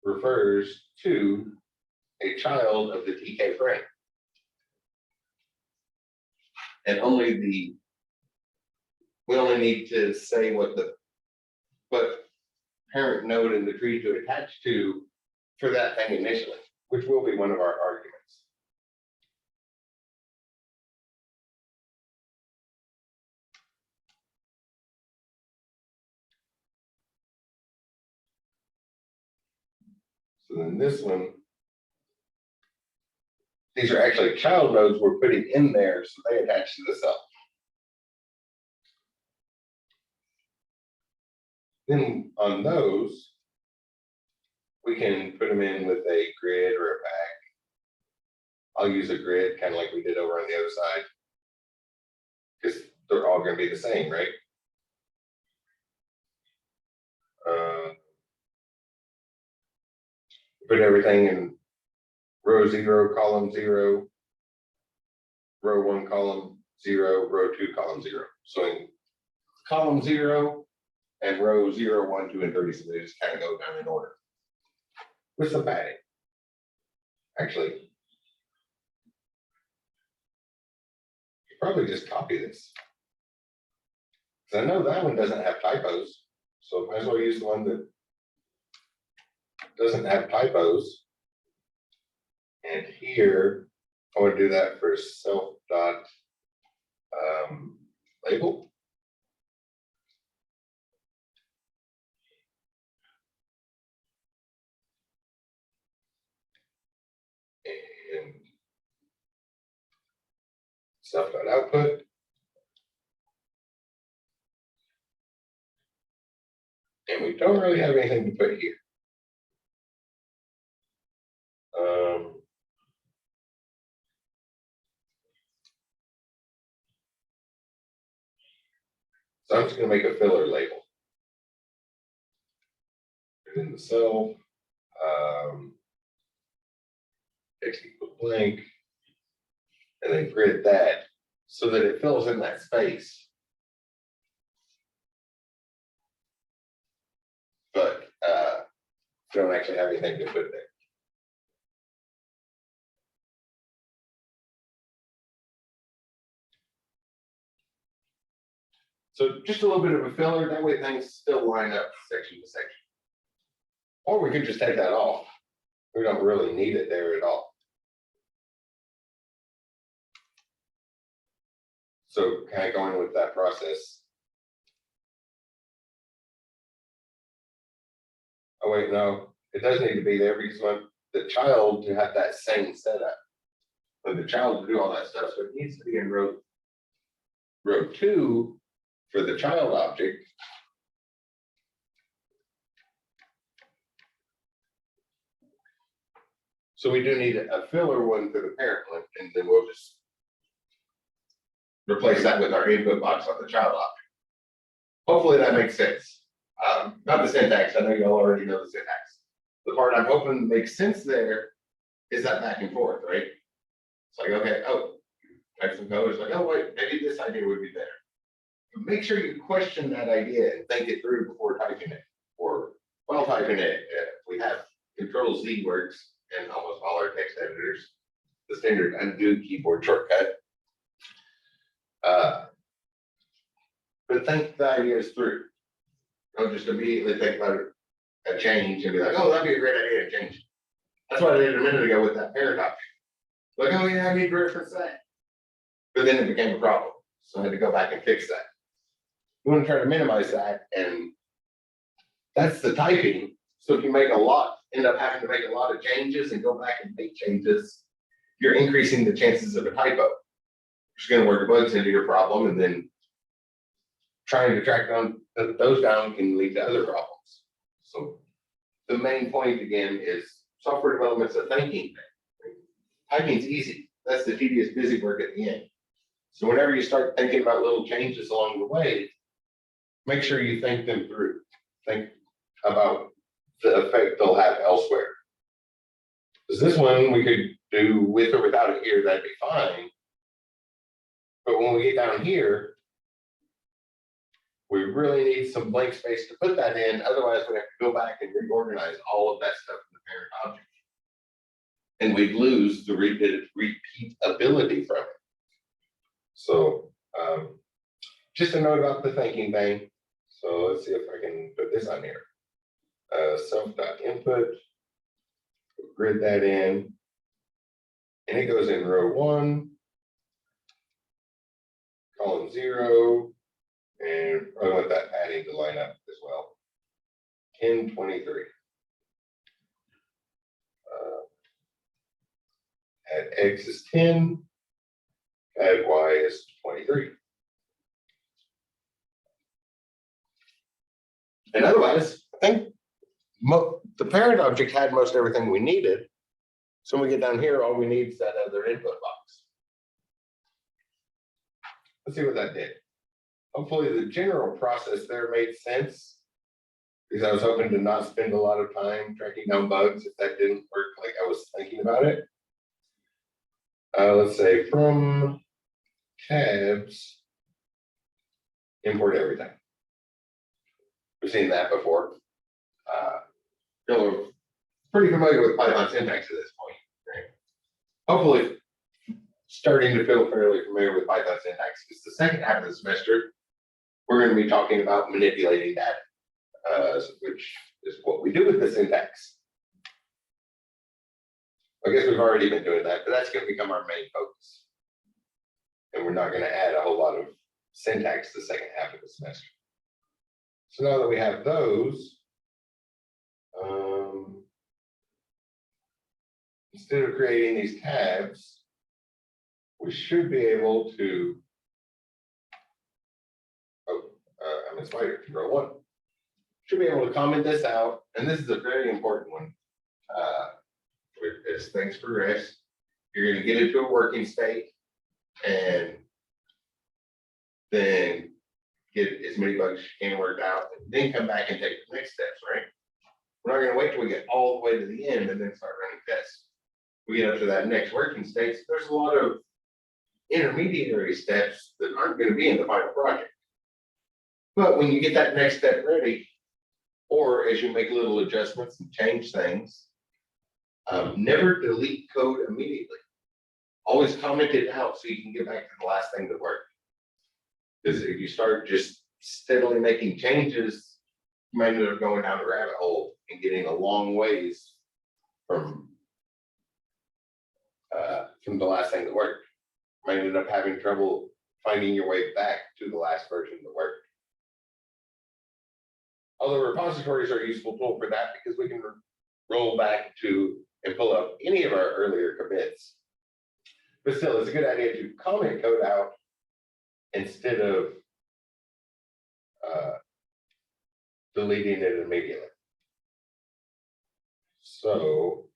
refers to a child of the TK frame. And we only need to say what parent node in the tree to attach to for that thing initially, which will be one of our arguments. So then this one, these are actually child nodes we're putting in there, so they attach to the self. Then on those, we can put them in with a grid or a pack. I'll use a grid, kind of like we did over on the other side, because they're all going to be the same, right? Put everything in row 0, column 0, row 1, column 0, row 2, column 0. So in column 0 and row 0, 1, 2, and 3, so they just kind of go down in order. With some padding. Actually, you probably just copy this. Because I know that one doesn't have typos, so might as well use the one that doesn't have typos. And here, I want to do that for self dot label. And self dot output. And we don't really have anything to put here. So I'm just going to make a filler label. Put in the self, text equals blank, and then grid that so that it fills in that space. But don't actually have anything to put there. So just a little bit of a filler, that way things still line up section to section. Or we could just take that off. We don't really need it there at all. So kind of going with that process. Oh wait, no, it does need to be there because we want the child to have that same setup. For the child to do all that stuff, so it needs to be in row 2 for the child object. So we do need a filler one for the parent one, and then we'll just replace that with our input box on the child object. Hopefully that makes sense. Not the syntax, I know you all already know the syntax. The part I'm hoping makes sense there is that back and forth, right? It's like, okay, oh, type some code, it's like, oh wait, maybe this idea would be better. But make sure you question that idea and think it through before typing it, or while typing it. We have Control-Z works in almost all our text editors, the standard undo keyboard shortcut. But think the ideas through. Don't just immediately think about a change and be like, oh, that'd be a great idea to change it. That's what I did a minute ago with that parent object. Like, oh yeah, I need to reference that. But then it became a problem. So I had to go back and fix that. We want to try to minimize that, and that's the typing. So if you make end up having to make a lot of changes and go back and make changes, you're increasing the chances of a typo. Which is going to work the bugs into your problem, and then trying to track down those down can lead to other problems. So the main point again is software development's a thinking thing. Typing's easy. That's the tedious busy work at the end. So whenever you start thinking about little changes along the way, make sure you think them through. Think about the effect they'll have elsewhere. Because this one we could do with or without it here, that'd be fine. But when we get down here, we really need some blank space to put that in. Otherwise, we have to go back and reorganize all of that stuff in the parent object. And we'd lose the repeatability from it. So just a note about the thinking thing. So let's see if I can put this on here. Self.input, grid that in, and it goes in row 1, column 0, and I want that padding to line up as well. 1023. Add X is 10, add Y is 23. And otherwise, I think the parent object had most everything we needed. So when we get down here, all we need is that other input box. Let's see what that did. Hopefully the general process there made sense, because I was hoping to not spend a lot of time tracking down bugs if that didn't work like I was thinking about it. Let's say from tabs, import everything. We've seen that before. You're pretty familiar with Python syntax at this point, right? Hopefully, starting to feel fairly familiar with Python syntax, because the second half of the semester, we're going to be talking about manipulating data, which is what we do with the syntax. I guess we've already been doing that, but that's going to become our main focus. And we're not going to add a whole lot of syntax the second half of the semester. So now that we have those, instead of creating these tabs, we should be able to, I'm in Spider, row 1. Should be able to comment this out, and this is a very important one. As things progress, you're going to get into a working state, and then get as many bugs as you can worked out, and then come back and take the next steps, right? We're not going to wait till we get all the way to the end and then start running tests. We get up to that next working state. There's a lot of intermediary steps that aren't going to be in the final project. But when you get that next step ready, or as you make little adjustments and change things, never delete code immediately. Always comment it out so you can get back to the last thing that worked. Because if you start just steadily making changes, you might end up going down a rabbit hole and getting a long ways from the last thing that worked. You might end up having trouble finding your way back to the last version that worked. Although repositories are a useful tool for that, because we can roll back to and pull up any of our earlier commits. But still, it's a good idea to comment code out instead of deleting it immediately. So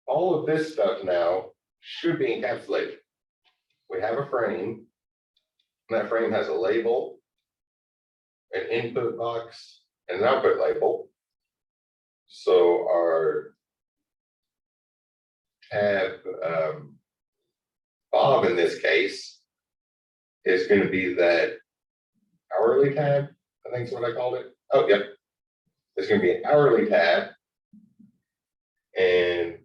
all of this stuff now should be encapsulated. We have a frame, and that frame has a label, an input box, and an output label. So our tab Bob in this case is going to be that hourly tab, I think is what I called it. Oh, yep. It's going to be an hourly tab. And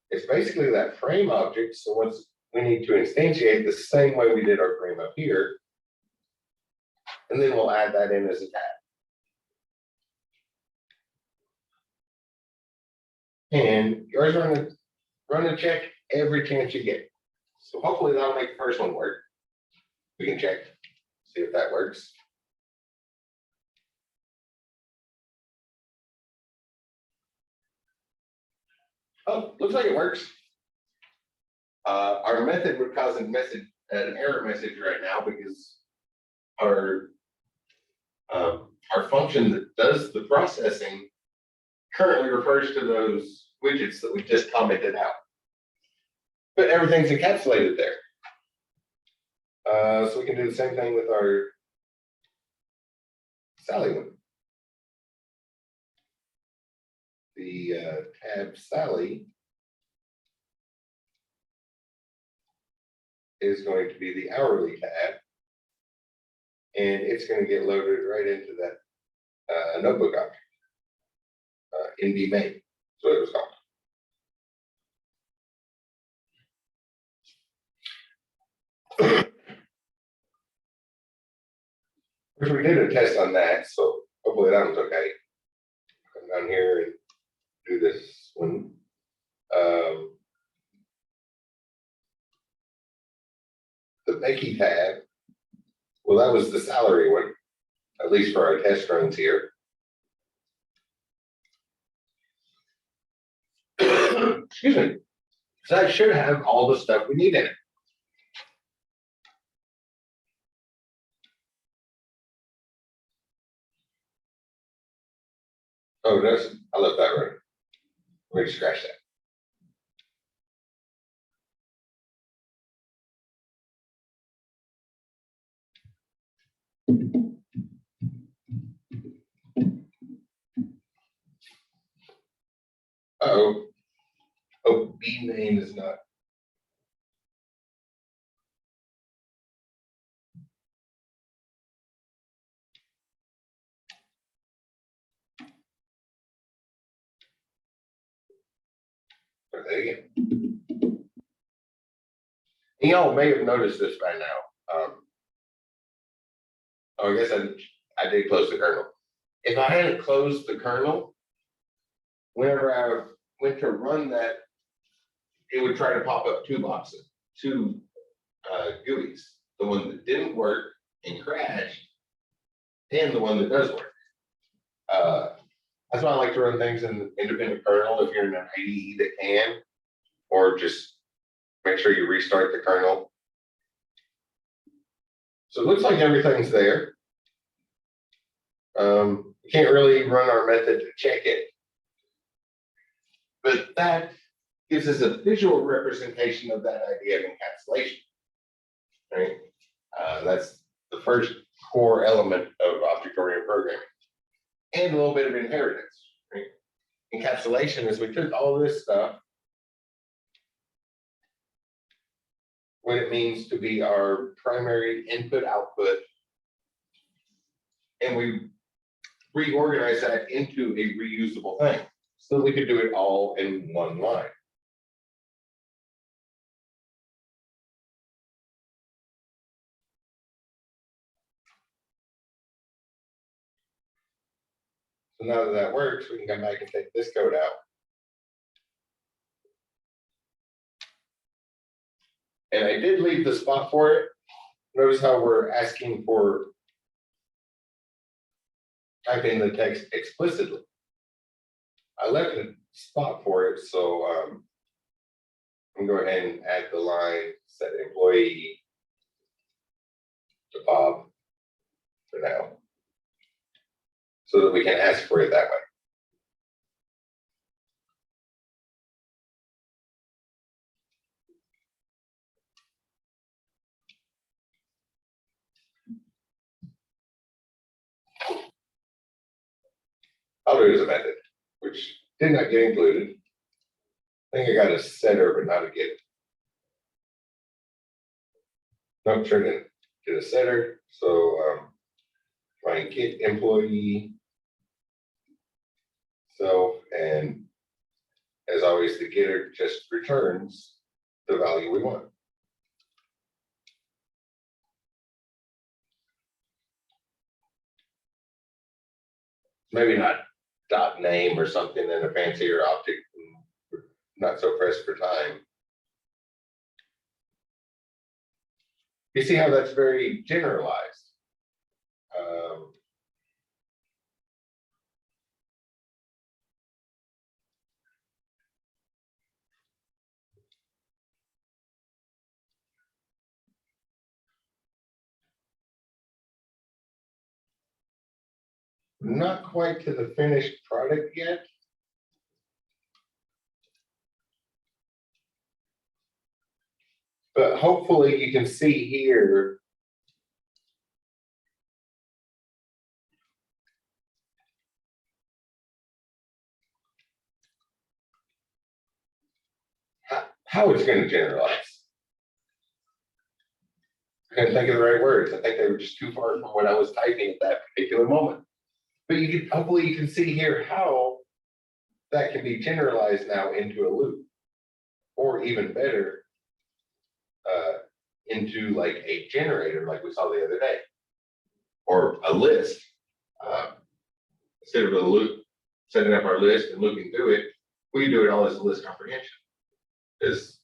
it's basically that frame object. So once we need to instantiate the same way we did our frame up here, and then we'll add that in as a tab. And yours run a check every chance you get. So hopefully that'll make the first one work. We can check, see if that works. Oh, looks like it works. Our method would cause an error message right now, because our function that does the processing currently refers to those widgets that we just commented out. But everything's encapsulated there. So we can do the same thing with our Sally one. The tab Sally is going to be the hourly tab, and it's going to get loaded right into that notebook object. NB main, that's what it was called. Which we did a test on that, so hopefully that was okay. Come down here and do this one. The Becky tab, well, that was the salary one, at least for our test runs here. Excuse me. So that should have all the stuff we need in it. Oh, I left that right. Let me scratch that. Oh, B name is not Try that again. And y'all may have noticed this by now. Oh, I guess I did close the kernel. If I hadn't closed the kernel, whenever I went to run that, it would try to pop up two boxes, two GUIs, the one that didn't work and crashed, and the one that does work. That's why I like to run things in independent kernel if you're in an IDE that can, or just make sure you restart the kernel. So it looks like everything's there. We can't really run our method to check it, but that gives us a visual representation of that idea of encapsulation, right? That's the first core element of object-oriented programming, and a little bit of inheritance, right? Encapsulation is we took all this stuff, what it means to be our primary input-output, and we reorganize that into a reusable thing, so we could do it all in one line. So now that that works, we can come back and take this code out. And I did leave the spot for it. Notice how we're asking for typing the text explicitly. I left a spot for it, so I'm gonna go ahead and add the line, set employee to Bob for now, so that we can ask for it that way. I'll do it as a method, which did not get included. I think I got a setter, but not a get. No, sure didn't get a setter. So find get employee self, and as always, the getter just returns the value we want. Maybe not dot name or something in a fancier object, not so pressed for time. You see how that's very generalized. Not quite to the finished product yet. But hopefully you can see here how it's going to generalize. I couldn't think of the right words. I think they were just too far from what I was typing at that particular moment. But you can hopefully you can see here how that can be generalized now into a loop, or even better, into like a generator, like we saw the other day, or a list. Instead of a loop, setting up our list and looking through it, we can do it all as a list comprehension. Because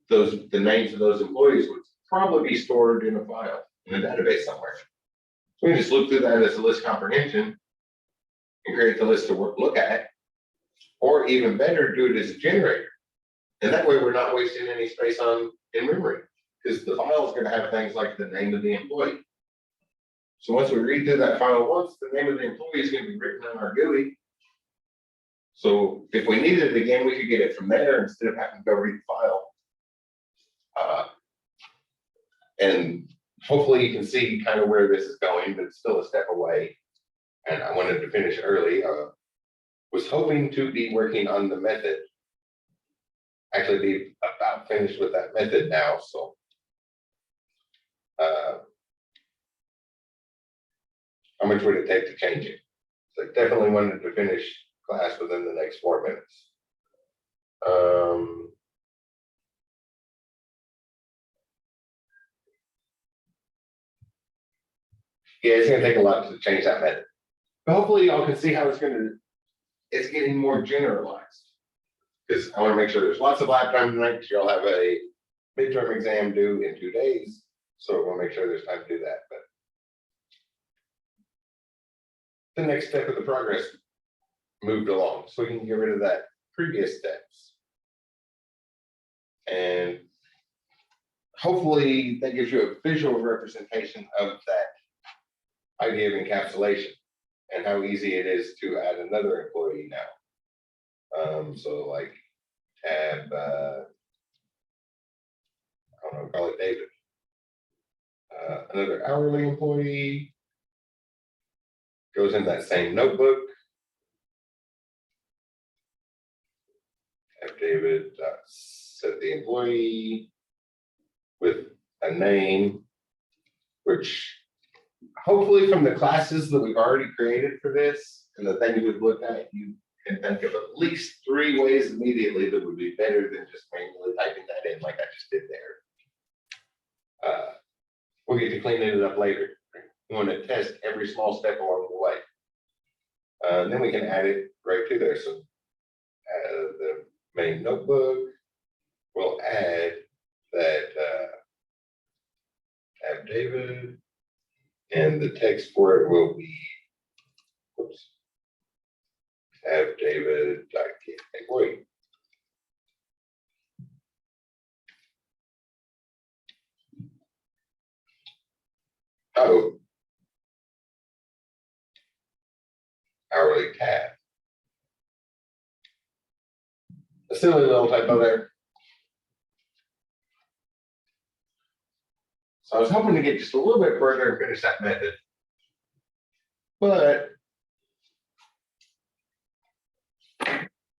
the names of those employees would probably be stored in a file in a database somewhere. So we can just look through that as a list comprehension and create the list to look at, or even better, do it as a generator. And that way we're not wasting any space in memory, because the file is going to have things like the name of the employee. So once we read through that file once, the name of the employee is going to be written on our GUI. So if we needed it again, we could get it from there instead of having to go read the file. And hopefully you can see kind of where this is going, but it's still a step away. And I wanted to finish early. Was hoping to be working on the method. Actually be about finished with that method now. So how much would it take to change it? So I definitely wanted to finish class within the next 4 minutes. Yeah, it's gonna take a lot to change that method. But hopefully y'all can see how it's getting more generalized. Because I want to make sure there's lots of lab time tonight, because y'all have a midterm exam due in 2 days. So we'll make sure there's time to do that. But the next step of the progress moved along, so we can get rid of that previous steps. And hopefully that gives you a visual representation of that idea of encapsulation and how easy it is to add another employee now. So like tab, I don't know, call it David. Another hourly employee goes in that same notebook. Have David set the employee with a name, which hopefully from the classes that we've already created for this and the things we've looked at, you can think of at least 3 ways immediately that would be better than just manually typing that in like I just did there. We'll get to cleaning it up later. We want to test every small step along the way. And then we can add it right to there. So the main notebook, we'll add that tab David, and the text for it will be, whoops, tab David employee. Oh, hourly tab. A silly little typo there. So I was hoping to get just a little bit further and finish that method. But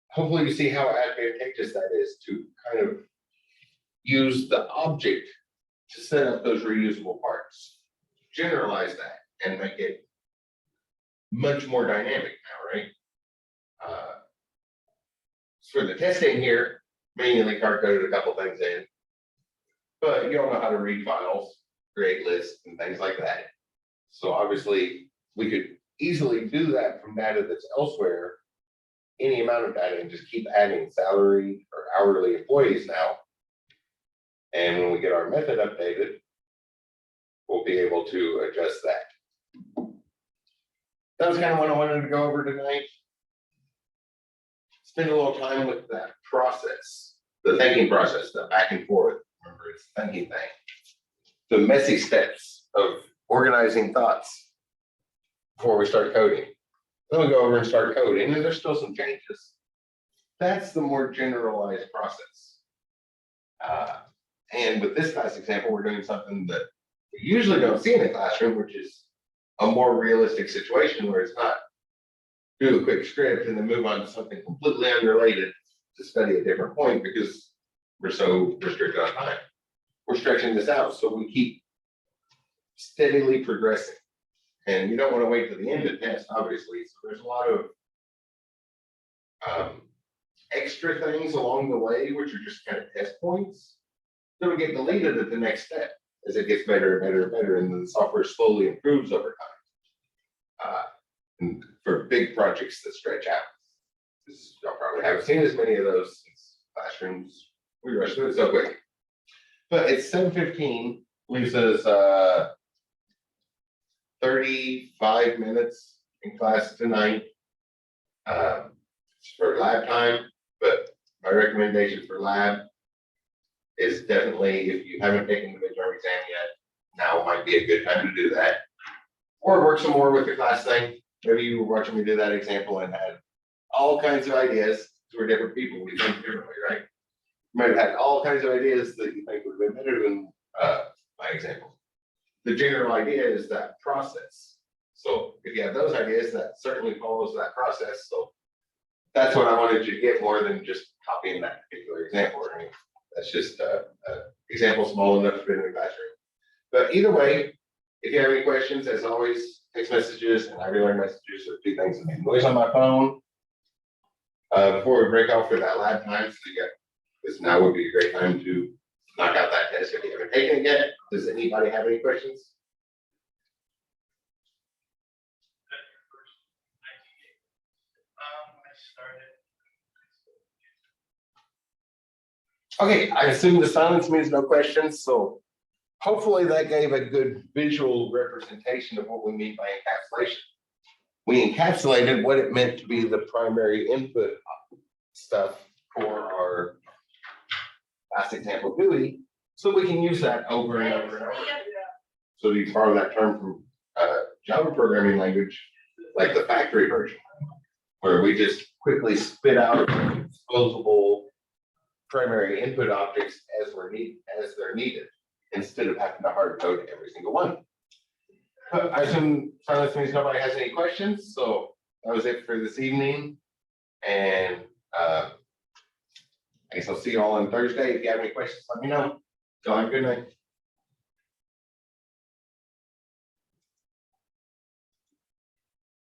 hopefully you see how advantageous that is to kind of use the object to set up those reusable parts. Generalize that and make it much more dynamic now, right? For the testing here, manually hard-coded a couple things in, but you all know how to read files, create lists, and things like that. So obviously, we could easily do that from data that's elsewhere, any amount of data, and just keep adding salary or hourly employees now. And when we get our method updated, we'll be able to adjust that. That was kind of what I wanted to go over tonight. Spend a little time with that process, the thinking process, the back and forth. Remember, it's a thinking thing. The messy steps of organizing thoughts before we start coding. Then we go over and start coding, and there's still some changes. That's the more generalized process. And with this class example, we're doing something that we usually don't see in the classroom, which is a more realistic situation where it's not do a quick script and then move on to something completely unrelated to study a different point because we're so restricted on time. We're stretching this out so we keep steadily progressing. And you don't want to wait to the end of the test, obviously. So there's a lot of extra things along the way, which are just kind of test points that will get deleted at the next step as it gets better and better and better, and the software slowly improves over time. And for big projects that stretch out, y'all probably haven't seen as many of those since classrooms. We rush through it so quick. But it's 7:15, leaves us 35 minutes in class tonight. It's for lab time, but my recommendation for lab is definitely, if you haven't taken the midterm exam yet, now might be a good time to do that. Or work some more with the class thing. Maybe you were watching me do that example and had all kinds of ideas, because we're different people, we think differently, right? You might have had all kinds of ideas that you think would have been better than my example. The general idea is that process. So if you have those ideas, that certainly follows that process. So that's what I wanted you to get more than just copying that particular example. Right? That's just an example small enough to fit in the classroom. But either way, if you have any questions, as always, text messages and regular messages are 2 things that make noise on my phone. Before we break off for that lab time, so this now would be a great time to knock out that test if you haven't taken it yet. Does anybody have any questions? Okay, I assume the silence means no questions, so hopefully that gave a good visual representation of what we mean by encapsulation. We encapsulated what it meant to be the primary input stuff for our last example GUI, so we can use that over and over and over. So you borrow that term from Java programming language, like the factory version, where we just quickly spit out disposable primary input objects as they're needed, instead of having to hard code every single one. I assume silence means nobody has any questions, so that was it for this evening. And I guess I'll see you all on Thursday. If you have any questions, let me know. So have a good night.